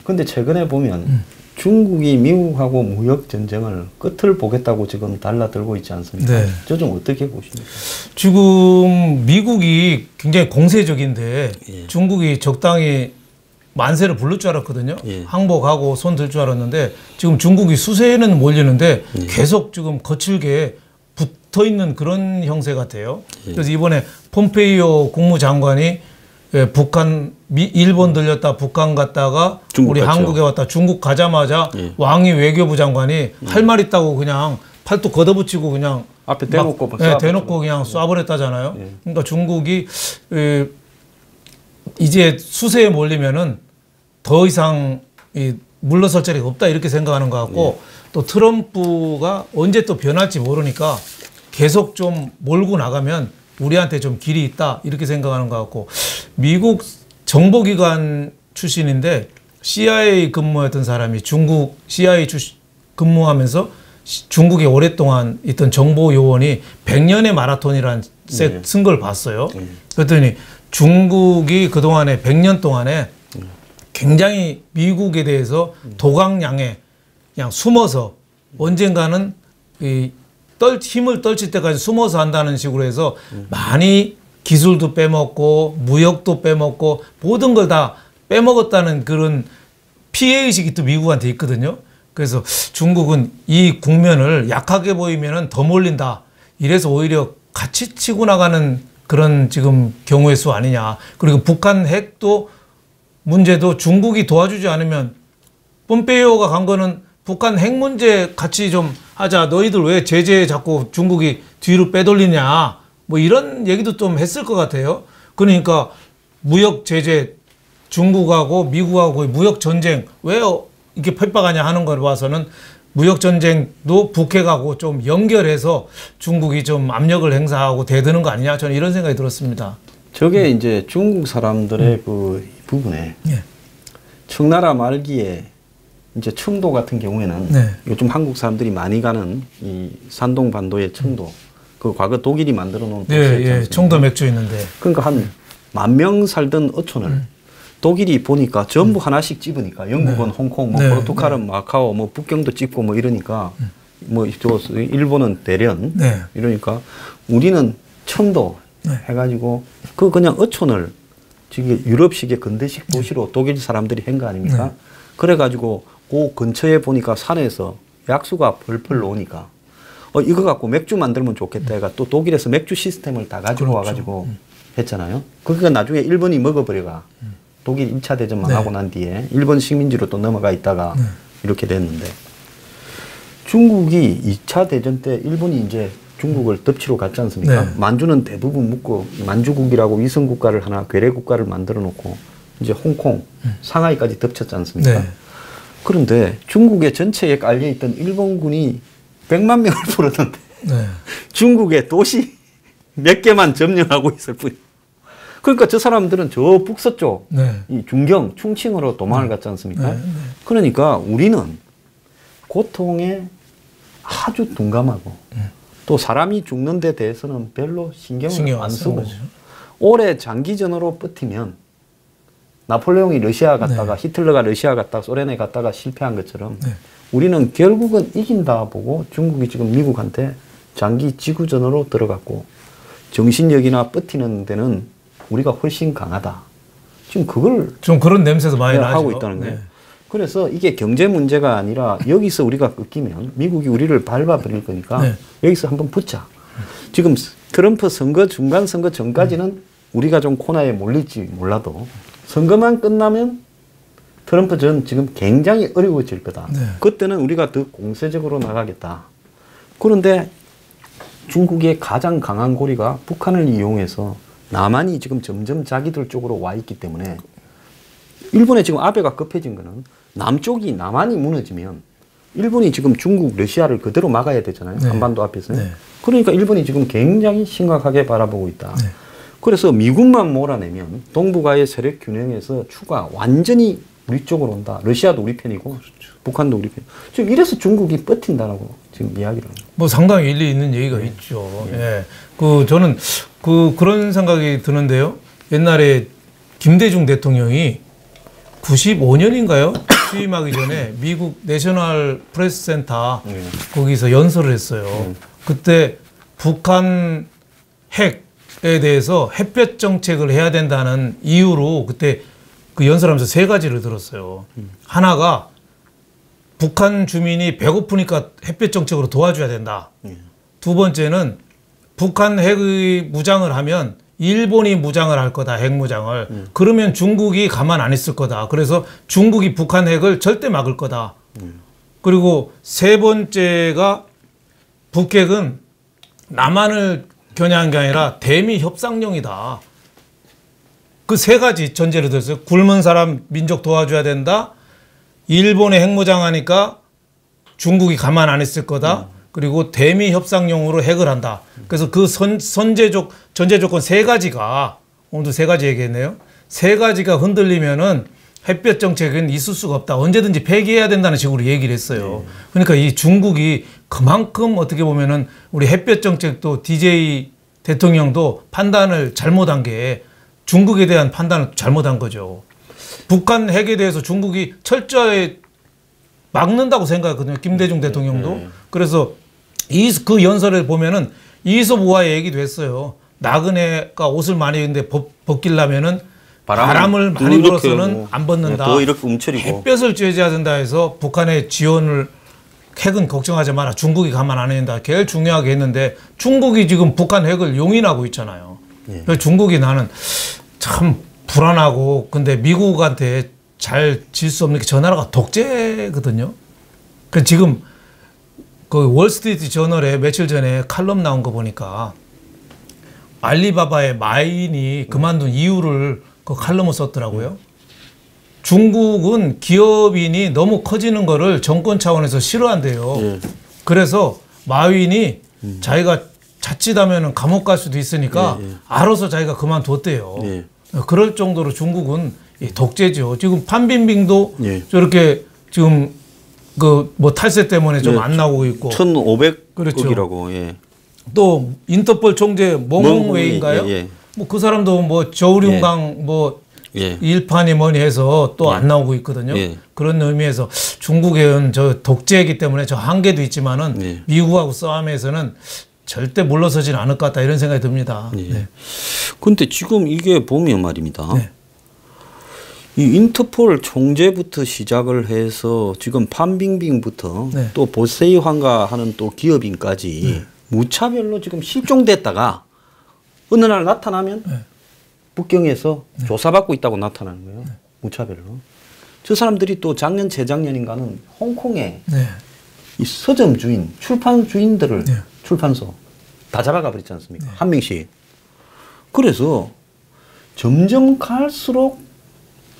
[SPEAKER 1] 근데 최근에 보면 중국이 미국하고 무역 전쟁을 끝을 보겠다고 지금 달라들고 있지 않습니까?
[SPEAKER 2] 네.
[SPEAKER 1] 저 좀 어떻게 보십니까?
[SPEAKER 2] 지금 미국이 굉장히 공세적인데 중국이 적당히 만세를 부를 줄 알았거든요. 항복하고 손 들 줄 알았는데 지금 중국이 수세에는 몰리는데 계속 지금 거칠게 붙어 있는 그런 형세 같아요. 그래서 이번에 폼페이오 국무장관이 일본 들렸다 북한 갔다가 우리
[SPEAKER 1] 갔죠.
[SPEAKER 2] 한국에 왔다 중국 가자마자 왕이 외교부 장관이 할 말 있다고 그냥 팔뚝 걷어붙이고 그냥
[SPEAKER 1] 앞에 대놓고
[SPEAKER 2] 대놓고 그냥 쏴버렸다잖아요. 그러니까 중국이 이제 수세에 몰리면은 더 이상 물러설 자리가 없다 이렇게 생각하는 것 같고 또 트럼프가 언제 또 변할지 모르니까 계속 좀 몰고 나가면 우리한테 좀 길이 있다 이렇게 생각하는 것 같고, 미국 정보기관 출신인데 CIA 근무했던 사람이 중국 CIA 근무하면서 중국에 오랫동안 있던 정보요원이 100년의 마라톤이라는 쓴 걸 봤어요. 그랬더니 중국이 그동안에 100년 동안에 굉장히 미국에 대해서 도강량에 그냥 숨어서 언젠가는 힘을 떨칠 때까지 숨어서 한다는 식으로 해서 많이 기술도 빼먹고 무역도 빼먹고 모든 걸 다 빼먹었다는 그런 피해의식이 또 미국한테 있거든요. 그래서 중국은 이 국면을 약하게 보이면 더 몰린다. 이래서 오히려 같이 치고 나가는 그런 지금 경우의 수 아니냐. 그리고 북한 핵도 문제도 중국이 도와주지 않으면 폼페이오가 간 거는 북한 핵 문제 같이 좀 하자. 너희들 왜 제재 자꾸 중국이 뒤로 빼돌리냐. 뭐 이런 얘기도 좀 했을 것 같아요. 그러니까 무역 제재 중국하고 미국하고 무역 전쟁 왜 이렇게 펼박하냐 하는 걸 봐서는 무역 전쟁도 북핵하고 좀 연결해서 중국이 좀 압력을 행사하고 대드는 거 아니냐. 저는 이런 생각이 들었습니다.
[SPEAKER 1] 저게 이제 중국 사람들의 그 부분에 청나라 말기에 이제 청도 같은 경우에는 요즘 한국 사람들이 많이 가는 이 산동 반도의 청도, 그 과거 독일이 만들어 놓은 도시였지
[SPEAKER 2] 청도 맥주 있는데,
[SPEAKER 1] 그러니까 한 10,000명 살던 어촌을 독일이 보니까 전부 하나씩 집으니까 영국은 홍콩, 뭐 포르투갈은 마카오, 뭐 북경도 집고 뭐 이러니까 뭐 일본은 대련 이러니까 우리는 청도 해가지고 그 그냥 어촌을 지금 유럽식의 근대식 도시로 독일 사람들이 한 거 아닙니까? 그래가지고 그 근처에 보니까 산에서 약수가 펄펄 나오니까 이거 갖고 맥주 만들면 좋겠다 해가 또 독일에서 맥주 시스템을 다 가지고 와가지고 했잖아요. 그러니까 나중에 일본이 먹어버려가 독일 1차 대전만 하고 난 뒤에 일본 식민지로 또 넘어가 있다가 이렇게 됐는데, 중국이 2차 대전 때 일본이 이제 중국을 덮치러 갔지 않습니까? 만주는 대부분 묻고 만주국이라고 위성국가를 하나 괴뢰국가를 만들어 놓고 이제 홍콩, 상하이까지 덮쳤지 않습니까? 그런데 중국의 전체에 깔려있던 일본군이 100만 명을 풀었는데 중국의 도시 몇 개만 점령하고 있을 뿐이에요. 그러니까 저 사람들은 저 북서쪽 이 중경, 충칭으로 도망을 갔지 않습니까? 그러니까 우리는 고통에 아주 둔감하고 또 사람이 죽는 데 대해서는 별로 신경을 안 쓰고 오래 장기전으로 버티면 나폴레옹이 러시아 갔다가 히틀러가 러시아 갔다가 소련에 갔다가 실패한 것처럼 우리는 결국은 이긴다 보고 중국이 지금 미국한테 장기 지구전으로 들어갔고 정신력이나 버티는 데는 우리가 훨씬 강하다. 지금 그걸
[SPEAKER 2] 좀 그런 냄새도 많이
[SPEAKER 1] 하고
[SPEAKER 2] 나죠.
[SPEAKER 1] 있다는 거예요. 네. 그래서 이게 경제 문제가 아니라 여기서 우리가 꺾이면 미국이 우리를 밟아버릴 거니까 네. 여기서 한번 붙자. 지금 트럼프 선거 중간 선거 전까지는 우리가 좀 코너에 몰릴지 몰라도 선거만 끝나면 트럼프 전 지금 굉장히 어려워질 거다. 네. 그때는 우리가 더 공세적으로 나가겠다. 그런데 중국의 가장 강한 고리가 북한을 이용해서 남한이 지금 점점 자기들 쪽으로 와 있기 때문에 일본에 지금 아베가 급해진 거는 남쪽이 남한이 무너지면 일본이 지금 중국, 러시아를 그대로 막아야 되잖아요. 네. 한반도 앞에서. 네. 그러니까 일본이 지금 굉장히 심각하게 바라보고 있다. 네. 그래서 미국만 몰아내면 동북아의 세력 균형에서 추가 완전히 우리 쪽으로 온다. 러시아도 우리 편이고 그렇죠. 북한도 우리 편. 지금 이래서 중국이 버틴다라고 지금 이야기를 합니다.
[SPEAKER 2] 뭐 상당히 일리 있는 얘기가 네. 있죠. 네. 예. 저는 그런 생각이 드는데요. 옛날에 김대중 대통령이 95년인가요? 취임하기 전에 미국 내셔널 프레스 센터 거기서 연설을 했어요. 그때 북한 핵에 대해서 햇볕 정책을 해야 된다는 이유로 그때 그 연설하면서 3가지를 들었어요. 하나가 북한 주민이 배고프니까 햇볕 정책으로 도와줘야 된다. 두 번째는 북한 핵의 무장을 하면 일본이 무장을 할 거다. 핵 무장을. 그러면 중국이 가만 안 있을 거다. 그래서 중국이 북한 핵을 절대 막을 거다. 그리고 3번째가 북핵은 남한을 겨냥한 게 아니라 대미 협상용이다. 그 3가지 전제를 들었어요. 굶은 사람 민족 도와줘야 된다. 일본의 핵무장하니까 중국이 가만 안 있을 거다. 그리고 대미 협상용으로 핵을 한다. 그래서 그 전제 조건 3가지가 오늘도 3가지 얘기했네요. 3가지가 흔들리면은 햇볕 정책은 있을 수가 없다. 언제든지 폐기해야 된다는 식으로 얘기를 했어요. 그러니까 이 중국이 그만큼 어떻게 보면은 우리 햇볕 정책도 DJ 대통령도 판단을 잘못한 게 중국에 대한 판단을 잘못한 거죠. 북한 핵에 대해서 중국이 철저히 막는다고 생각했거든요. 김대중 대통령도. 그래서 그 연설을 보면은 이솝 우화의 얘기도 했어요. 나그네가 옷을 많이 입는데 벗기려면은 바람을 많이 불어서는 안 벗는다.
[SPEAKER 1] 더 이렇게 움츠리고.
[SPEAKER 2] 햇볕을 쬐줘야 된다 해서 북한의 지원을 핵은 걱정하지 마라. 중국이 가만 안 된다. 제일 중요하게 했는데 중국이 지금 북한 핵을 용인하고 있잖아요. 그래서 중국이 나는 참 불안하고 근데 미국한테 잘 질 수 없는 게 저 나라가 독재거든요. 그 지금 그 월스트리트 저널에 며칠 전에 칼럼 나온 거 보니까 알리바바의 마인이 그만둔 이유를 그 칼럼을 썼더라고요. 중국은 기업인이 너무 커지는 거를 정권 차원에서 싫어한대요. 그래서 마윈이 자기가 자칫하면 감옥 갈 수도 있으니까 알아서 자기가 그만뒀대요. 그럴 정도로 중국은 독재죠. 지금 판빈빙도 저렇게 지금 그 뭐 탈세 때문에 좀 안 나오고 있고
[SPEAKER 1] 1,500억이라고.
[SPEAKER 2] 그렇죠. 또 인터폴 총재 몽홍웨이인가요? 뭐 그 사람도 뭐 저우륜강 뭐 일판이 뭐니 해서 또 안 나오고 있거든요. 그런 의미에서 중국은 저 독재이기 때문에 저 한계도 있지만은 미국하고 싸움에서는 절대 물러서지는 않을 것 같다 이런 생각이 듭니다.
[SPEAKER 1] 근데 지금 이게 보면 말입니다. 이 인터폴 총재부터 시작을 해서 지금 판빙빙부터 또 보세이 황가 하는 또 기업인까지 무차별로 지금 실종됐다가 어느 날 나타나면 북경에서 조사받고 있다고 나타나는 거예요. 무차별로. 저 사람들이 또 작년 재작년인가는 홍콩에 이 서점 주인, 출판 주인들을 출판소 다 잡아가 버렸지 않습니까? 한 명씩. 그래서 점점 갈수록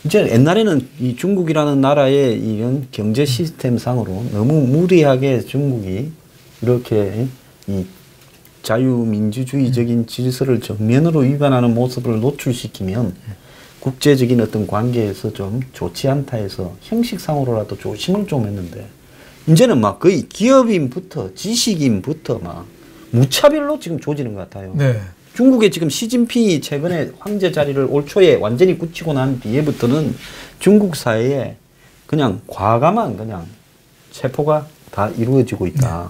[SPEAKER 1] 이제 옛날에는 이 중국이라는 나라의 이런 경제 시스템상으로 너무 무리하게 중국이 이렇게 이 자유민주주의적인 질서를 정면으로 위반하는 모습을 노출시키면 국제적인 어떤 관계에서 좀 좋지 않다 해서 형식상으로라도 조심을 좀 했는데 이제는 막 거의 기업인부터 지식인부터 막 무차별로 지금 조지는 것 같아요. 중국의 지금 시진핑이 최근에 황제 자리를 올 초에 완전히 굳히고 난 뒤에부터는 중국 사회에 그냥 과감한 그냥 체포가 다 이루어지고 있다.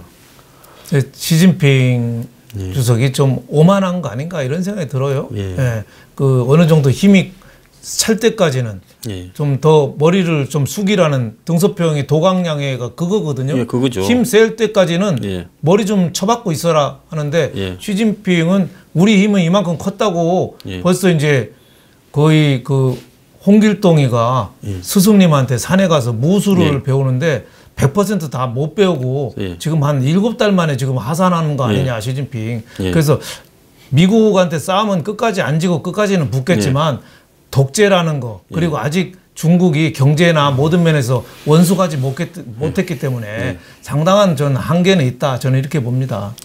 [SPEAKER 2] 시진핑 주석이 좀 오만한 거 아닌가 이런 생각이 들어요. 그 어느 정도 힘이 찰 때까지는 좀 더 머리를 좀 숙이라는 등소평이 도강량해가 그거거든요.
[SPEAKER 1] 그거죠.
[SPEAKER 2] 힘 셀 때까지는 머리 좀 쳐박고 있어라 하는데 시진핑은 우리 힘은 이만큼 컸다고 벌써 이제 거의 그 홍길동이가 스승님한테 산에 가서 무술을 배우는데 100% 다 못 배우고 지금 한 7달 만에 지금 하산하는 거 아니냐 시진핑. 그래서 미국한테 싸움은 끝까지 안 지고 끝까지는 붙겠지만 독재라는 거 그리고 아직 중국이 경제나 모든 면에서 원수가지 못했기 때문에 상당한 전 한계는 있다. 저는 이렇게 봅니다.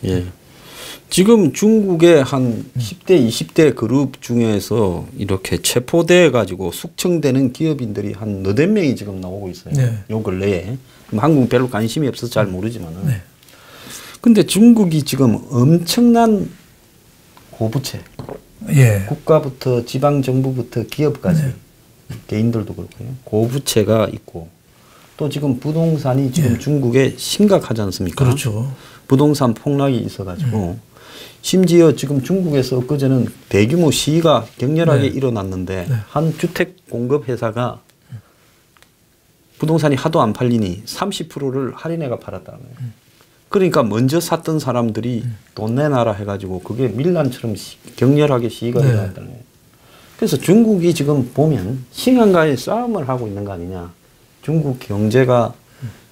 [SPEAKER 1] 지금 중국의 한 10대, 20대 그룹 중에서 이렇게 체포돼 가지고 숙청되는 기업인들이 한 너댓 명이 지금 나오고 있어요. 요 근래에. 한국은 별로 관심이 없어서 잘 모르지만은. 근데 중국이 지금 엄청난 고부채. 국가부터 지방정부부터 기업까지 개인들도 그렇고요. 고부채가 있고 또 지금 부동산이 지금 중국에 심각하지 않습니까?
[SPEAKER 2] 그렇죠.
[SPEAKER 1] 부동산 폭락이 있어가지고 심지어 지금 중국에서 엊그제는 대규모 시위가 격렬하게 일어났는데 한 주택 공급 회사가 부동산이 하도 안 팔리니 30%를 할인해가 팔았다는 거예요. 그러니까 먼저 샀던 사람들이 돈 내놔라 해가지고 그게 밀란처럼 격렬하게 시위가 일어났다는 거예요. 그래서 중국이 지금 보면 시간과의 싸움을 하고 있는 거 아니냐. 중국 경제가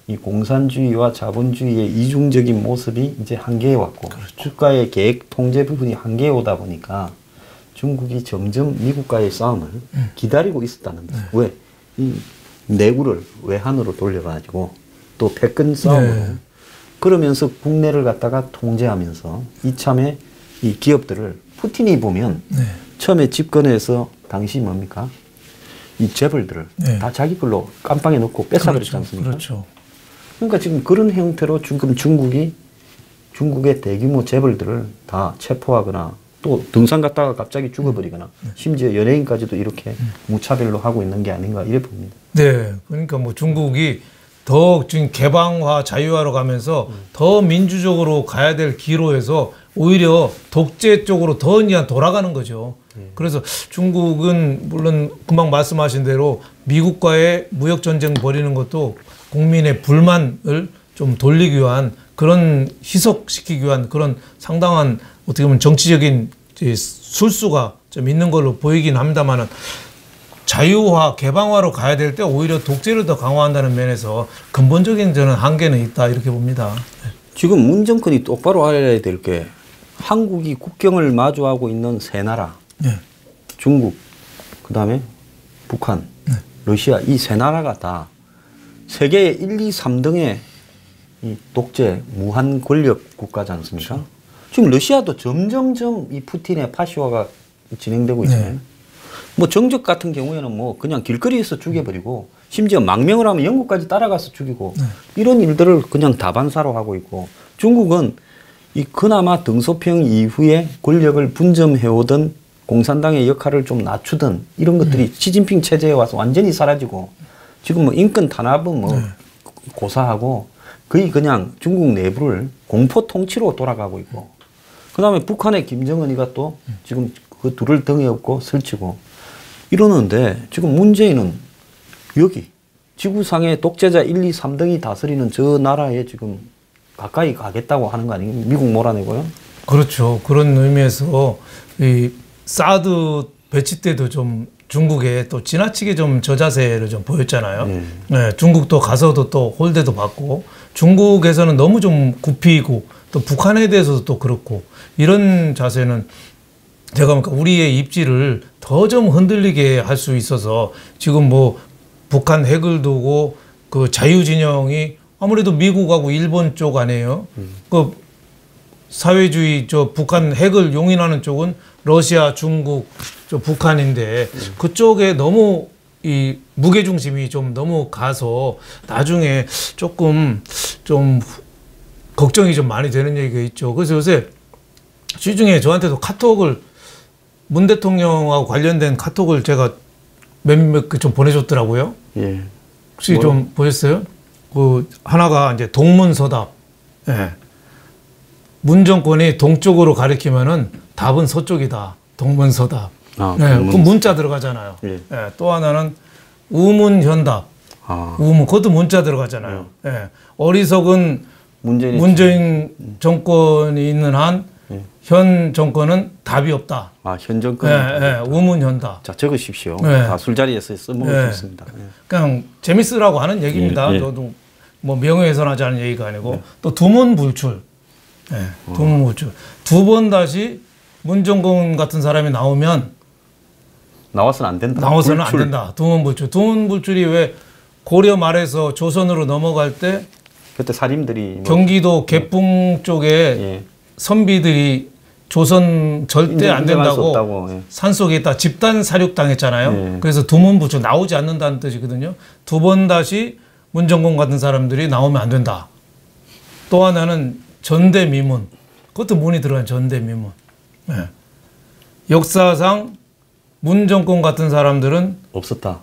[SPEAKER 1] 이 공산주의와 자본주의의 이중적인 모습이 이제 한계에 왔고 주가의 계획 통제 부분이 한계에 오다 보니까 중국이 점점 미국과의 싸움을 기다리고 있었다는 거예요. 왜? 이 내구를 외환으로 돌려가지고 또 패권 싸움으로 그러면서 국내를 갖다가 통제하면서 이참에 이 기업들을 푸틴이 보면 처음에 집권해서 당시 뭡니까? 이 재벌들을 다 자기 걸로 깜빵에 넣고 뺏어버렸지 않습니까?
[SPEAKER 2] 그렇죠.
[SPEAKER 1] 그러니까 지금 그런 형태로 지금 중국의 대규모 재벌들을 다 체포하거나 또 등산 갔다가 갑자기 죽어버리거나 심지어 연예인까지도 이렇게 무차별로 하고 있는 게 아닌가 이래 봅니다.
[SPEAKER 2] 네. 그러니까 뭐 중국이 더 지금 개방화, 자유화로 가면서 더 민주적으로 가야 될 기로에서 오히려 독재 쪽으로 더 그냥 돌아가는 거죠. 그래서 중국은 물론 금방 말씀하신 대로 미국과의 무역 전쟁 벌이는 것도 국민의 불만을 좀 돌리기 위한 그런 희석시키기 위한 그런 상당한 어떻게 보면 정치적인 술수가 좀 있는 걸로 보이긴 합니다만은 자유화, 개방화로 가야 될 때 오히려 독재를 더 강화한다는 면에서 근본적인 저는 한계는 있다 이렇게 봅니다.
[SPEAKER 1] 지금 문 정권이 똑바로 알아야 될 게 한국이 국경을 마주하고 있는 세 나라, 중국, 그다음에 북한, 러시아 이 세 나라가 다 세계 1, 2, 3등의 이 독재 무한 권력 국가지 않습니까? 그렇죠. 지금 러시아도 점점점 이 푸틴의 파시화가 진행되고 있잖아요. 뭐 정적 같은 경우에는 뭐 그냥 길거리에서 죽여버리고 심지어 망명을 하면 영국까지 따라가서 죽이고 이런 일들을 그냥 다반사로 하고 있고 중국은 이 그나마 등소평 이후에 권력을 분점해오던 공산당의 역할을 좀 낮추던 이런 것들이 시진핑 체제에 와서 완전히 사라지고 지금 뭐 인권 탄압은 뭐 고사하고 거의 그냥 중국 내부를 공포 통치로 돌아가고 있고 그다음에 북한의 김정은이가 또 지금 그 둘을 등에 업고 설치고 이러는데 지금 문재인은 여기 지구상의 독재자 1, 2, 3등이 다스리는 저 나라에 지금 가까이 가겠다고 하는 거 아니에요? 미국 몰아내고요?
[SPEAKER 2] 그렇죠. 그런 의미에서 이 사드 배치 때도 좀 중국에 또 지나치게 좀 저자세를 좀 보였잖아요. 네, 중국도 가서도 또 홀대도 받고 중국에서는 너무 좀 굽히고 또 북한에 대해서도 또 그렇고 이런 자세는 제가 보니까 우리의 입지를 더 좀 흔들리게 할 수 있어서 지금 뭐 북한 핵을 두고 그 자유진영이 아무래도 미국하고 일본 쪽 아니에요. 그 사회주의 저 북한 핵을 용인하는 쪽은 러시아, 중국, 저 북한인데 그쪽에 너무 이 무게중심이 좀 너무 가서 나중에 조금 좀 걱정이 좀 많이 되는 얘기가 있죠. 그래서 요새 시중에 저한테도 카톡을 문 대통령하고 관련된 카톡을 제가 몇몇 좀 보내줬더라고요.
[SPEAKER 1] 예.
[SPEAKER 2] 혹시 좀 보셨어요? 그 하나가 이제 동문서답. 예. 문정권이 동쪽으로 가리키면은 답은 서쪽이다. 동문서답.
[SPEAKER 1] 아,
[SPEAKER 2] 예. 그 문자 들어가잖아요.
[SPEAKER 1] 예.
[SPEAKER 2] 예. 또 하나는 우문현답.
[SPEAKER 1] 아.
[SPEAKER 2] 우문 그것도 문자 들어가잖아요. 예. 어리석은 문재인 정권이 있는 한 현 정권은 답이 없다.
[SPEAKER 1] 아, 현 정권.
[SPEAKER 2] 우문현답.
[SPEAKER 1] 자, 적으십시오.
[SPEAKER 2] 네.
[SPEAKER 1] 다 술자리에서 써먹을 수 있습니다.
[SPEAKER 2] 그냥 재밌으라고 하는 얘기입니다. 저도 뭐 명예훼손하지 않은 얘기가 아니고 또 두문불출. 두문불출. 두 번 다시 문정권 같은 사람이 나오면
[SPEAKER 1] 나와서는 안 된다.
[SPEAKER 2] 나와서는 안 된다. 두문불출. 두문불출이 왜 고려 말에서 조선으로 넘어갈 때
[SPEAKER 1] 그때 살인들이
[SPEAKER 2] 경기도 개풍 쪽에 선비들이 조선 절대 안 된다고 산속에 있다 집단 사륙당했잖아요. 그래서 두문불출 나오지 않는다는 뜻이거든요. 두 번 다시 문정권 같은 사람들이 나오면 안 된다. 또 하나는 전대미문. 그것도 문이 들어간 전대미문. 역사상 문정권 같은 사람들은 없었다.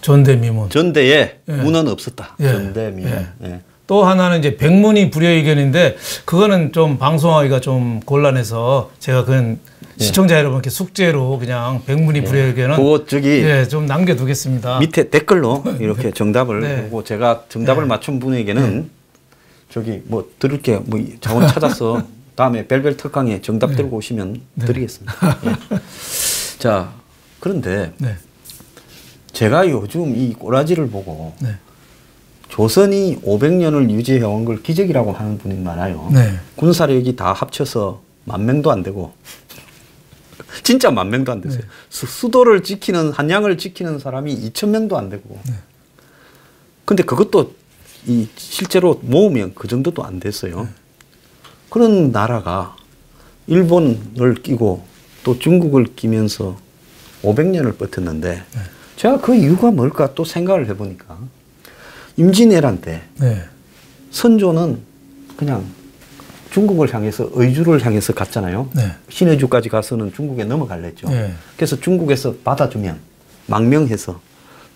[SPEAKER 2] 전대미문.
[SPEAKER 1] 전대에 문은 없었다. 전대미문.
[SPEAKER 2] 또 하나는 이제 백문이 불여의견인데 그거는 좀 방송하기가 좀 곤란해서 제가 그건 시청자 여러분께 숙제로 그냥 백문이 불여의견은
[SPEAKER 1] 그거 저기
[SPEAKER 2] 좀 남겨두겠습니다.
[SPEAKER 1] 밑에 댓글로 이렇게 정답을 보고 제가 정답을 맞춘 분에게는 저기 뭐 들을 게 뭐 자원 찾아서 다음에 벨벨 특강에 정답 들고 오시면 드리겠습니다. 자, 그런데 제가 요즘 이 꼬라지를 보고 조선이 500년을 유지해온 걸 기적이라고 하는 분이 많아요. 군사력이 다 합쳐서 10,000명도 안 되고 진짜 10,000명도 안 됐어요. 수도를 지키는 한양을 지키는 사람이 2,000명도 안 되고 근데 그것도 이 실제로 모으면 그 정도도 안 됐어요. 그런 나라가 일본을 끼고 또 중국을 끼면서 500년을 버텼는데 제가 그 이유가 뭘까 또 생각을 해보니까 임진왜란 때 선조는 그냥 중국을 향해서 의주를 향해서 갔잖아요. 신의주까지 가서는 중국에 넘어갈래 했죠. 그래서 중국에서 받아주면 망명해서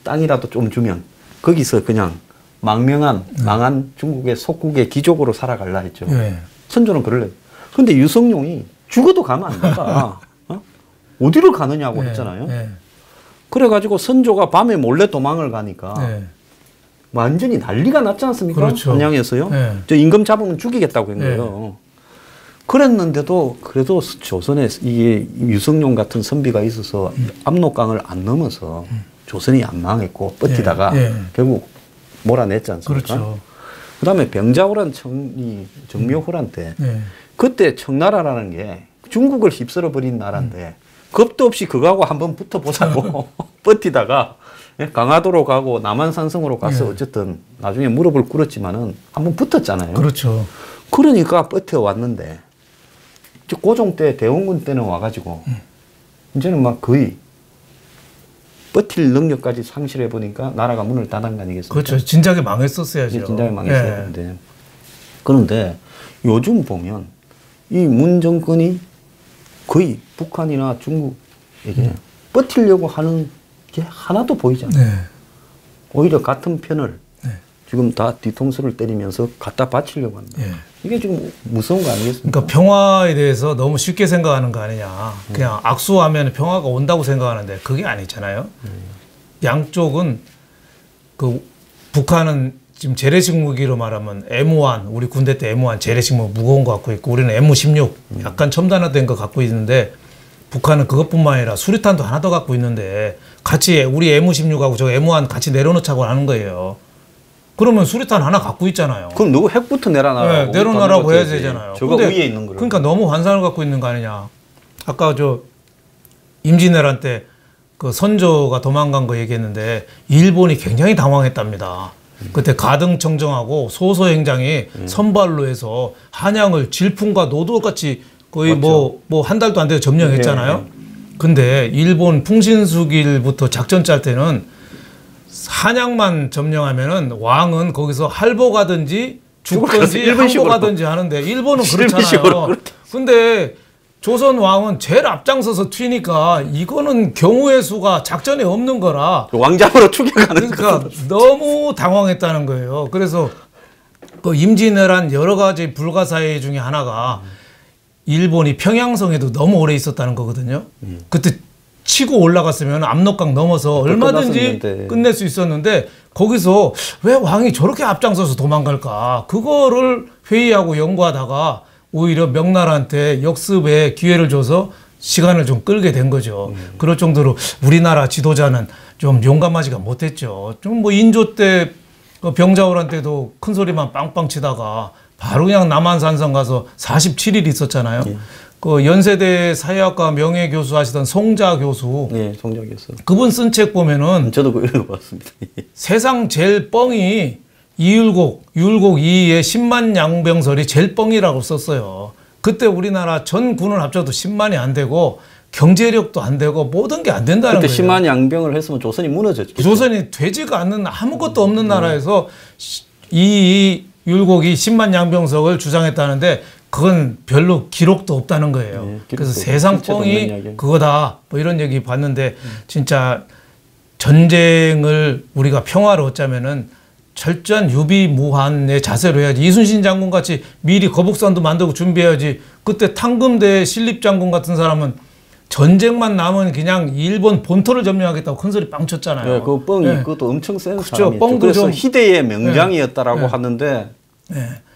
[SPEAKER 1] 땅이라도 좀 주면 거기서 그냥 망한 중국의 속국의 귀족으로 살아갈라 했죠. 선조는 그럴래. 근데 유성룡이 죽어도 가면 안 된다. 어디를 가느냐고 했잖아요. 그래가지고 선조가 밤에 몰래 도망을 가니까 완전히 난리가 났지 않습니까?
[SPEAKER 2] 그렇죠.
[SPEAKER 1] 한양에서요. 저 임금 잡으면 죽이겠다고 한 거예요. 그랬는데도 그래도 조선에 이게 유성룡 같은 선비가 있어서 압록강을 안 넘어서 조선이 안 망했고 버티다가 결국 몰아냈지 않습니까?
[SPEAKER 2] 그렇죠.
[SPEAKER 1] 그다음에 병자호란 정묘호란 때 그때 청나라라는 게 중국을 휩쓸어 버린 나라인데 겁도 없이 그거하고 한번 붙어보자고 버티다가 강화도로 가고 남한산성으로 가서 어쨌든 나중에 무릎을 꿇었지만은 한번 붙었잖아요.
[SPEAKER 2] 그렇죠.
[SPEAKER 1] 그러니까 버텨왔는데 고종 때 대원군 때는 와가지고 이제는 막 거의 버틸 능력까지 상실해 보니까 나라가 문을 닫은 거 아니겠습니까?
[SPEAKER 2] 그렇죠. 진작에 망했었어야죠.
[SPEAKER 1] 진작에 망했어야 되는데 그런데 요즘 보면 이 문 정권이 거의 북한이나 중국에게 버티려고 하는 게 하나도 보이지 않아요. 오히려 같은 편을 지금 다 뒤통수를 때리면서 갖다 바치려고 한다. 이게 지금 무서운 거 아니겠습니까?
[SPEAKER 2] 그러니까 평화에 대해서 너무 쉽게 생각하는 거 아니냐. 그냥 악수하면 평화가 온다고 생각하는데 그게 아니잖아요. 양쪽은 그 북한은 지금 재래식 무기로 말하면 M1, 우리 군대 때 M1 재래식 무기 무거운 거 갖고 있고 우리는 M16 약간 첨단화된 거 갖고 있는데 북한은 그것뿐만 아니라 수류탄도 하나 더 갖고 있는데 같이 우리 M16하고 저 M1 같이 내려놓자고 하는 거예요. 그러면 수류탄 하나 갖고 있잖아요.
[SPEAKER 1] 그럼 누구 핵부터 내려놔라고.
[SPEAKER 2] 내려놔라고 해야 되잖아요.
[SPEAKER 1] 저거 위에 있는 거를.
[SPEAKER 2] 그러니까 너무 환상을 갖고 있는 거 아니냐. 아까 저 임진왜란 때 그 선조가 도망간 거 얘기했는데 일본이 굉장히 당황했답니다. 그때 가등청정하고 소서행장이 선발로 해서 한양을 질풍과 노도같이 거의 뭐 한 달도 안 돼서 점령했잖아요. 근데 일본 풍신수길부터 작전 짤 때는 한양만 점령하면은 왕은 거기서 할복하든지 죽든지 항복하든지 하는데 일본은 그렇잖아요. 근데 조선 왕은 제일 앞장서서 튀니까 이거는 경우의 수가 작전에 없는 거라
[SPEAKER 1] 왕자으로 추격하는
[SPEAKER 2] 그러니까 너무 당황했다는 거예요. 그래서 그 임진왜란 여러 가지 불가사의 중에 하나가 일본이 평양성에도 너무 오래 있었다는 거거든요. 그때 치고 올라갔으면 압록강 넘어서 얼마든지 끝낼 수 있었는데 거기서 왜 왕이 저렇게 앞장서서 도망갈까? 그거를 회의하고 연구하다가 오히려 명나라한테 역습에 기회를 줘서 시간을 좀 끌게 된 거죠. 그럴 정도로 우리나라 지도자는 좀 용감하지가 못했죠. 좀 뭐 인조 때 병자호란 때도 큰 소리만 빵빵 치다가 바로 그냥 남한산성 가서 47일 있었잖아요. 그 연세대 사회학과 명예교수 하시던 송자 교수.
[SPEAKER 1] 네, 송자 교수.
[SPEAKER 2] 그분 쓴 책 보면은
[SPEAKER 1] 저도 그거 읽어봤습니다.
[SPEAKER 2] 세상 제일 뻥이 율곡 2의 10만 양병설이 제일 뻥이라고 썼어요. 그때 우리나라 전 군을 합쳐도 10만이 안 되고 경제력도 안 되고 모든 게 안 된다는
[SPEAKER 1] 그때
[SPEAKER 2] 거예요.
[SPEAKER 1] 10만 양병을 했으면 조선이 무너졌죠.
[SPEAKER 2] 조선이 되지가 않는 아무것도 없는 나라에서 이 율곡이 10만 양병석을 주장했다는데 그건 별로 기록도 없다는 거예요.
[SPEAKER 1] 네,
[SPEAKER 2] 그래서 세상 뻥이 그거다 뭐 이런 얘기 봤는데 진짜 전쟁을 우리가 평화를 얻자면은 철저한 유비무환의 자세로 해야지. 이순신 장군 같이 미리 거북선도 만들고 준비해야지. 그때 탕금대 신립장군 같은 사람은 전쟁만 나면 그냥 일본 본토를 점령하겠다고 큰 소리 빵 쳤잖아요.
[SPEAKER 1] 네, 그 뻥이 그것도 엄청 센
[SPEAKER 2] 그렇죠.
[SPEAKER 1] 사람이죠.
[SPEAKER 2] 뻥도
[SPEAKER 1] 그래서
[SPEAKER 2] 좀
[SPEAKER 1] 희대의 명장이었다라고 하는데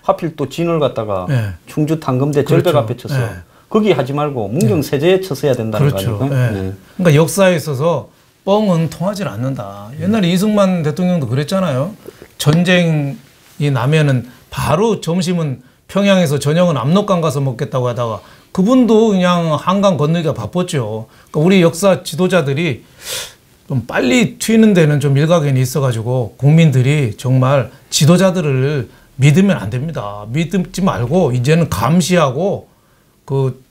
[SPEAKER 1] 하필 또 진을 갖다가 충주 탕금대 절벽 앞에 쳤어. 거기 하지 말고 문경 세제에 쳤어야 된다는
[SPEAKER 2] 그렇죠.
[SPEAKER 1] 거 아닙니까?
[SPEAKER 2] 그러니까 역사에 있어서 뻥은 통하지 않는다. 옛날에 이승만 대통령도 그랬잖아요. 전쟁이 나면은 바로 점심은 평양에서 저녁은 압록강 가서 먹겠다고 하다가 그분도 그냥 한강 건너기가 바빴죠. 그러니까 우리 역사 지도자들이 좀 빨리 튀는 데는 좀 일가견이 있어가지고 국민들이 정말 지도자들을 믿으면 안 됩니다. 믿지 말고 이제는 감시하고 그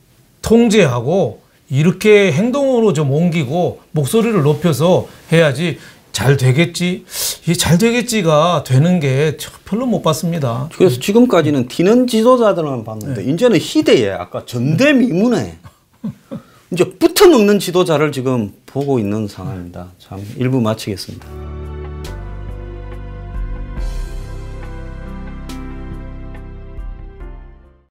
[SPEAKER 2] 통제하고 이렇게 행동으로 좀 옮기고 목소리를 높여서 해야지 잘 되겠지. 이 잘 되겠지가 되는 게 별로 못 봤습니다.
[SPEAKER 1] 그래서 지금까지는 튀는 지도자들만 봤는데 이제는 희대에 아까 전대미문에 이제 붙어먹는 지도자를 지금 보고 있는 상황입니다. 참 일부 마치겠습니다.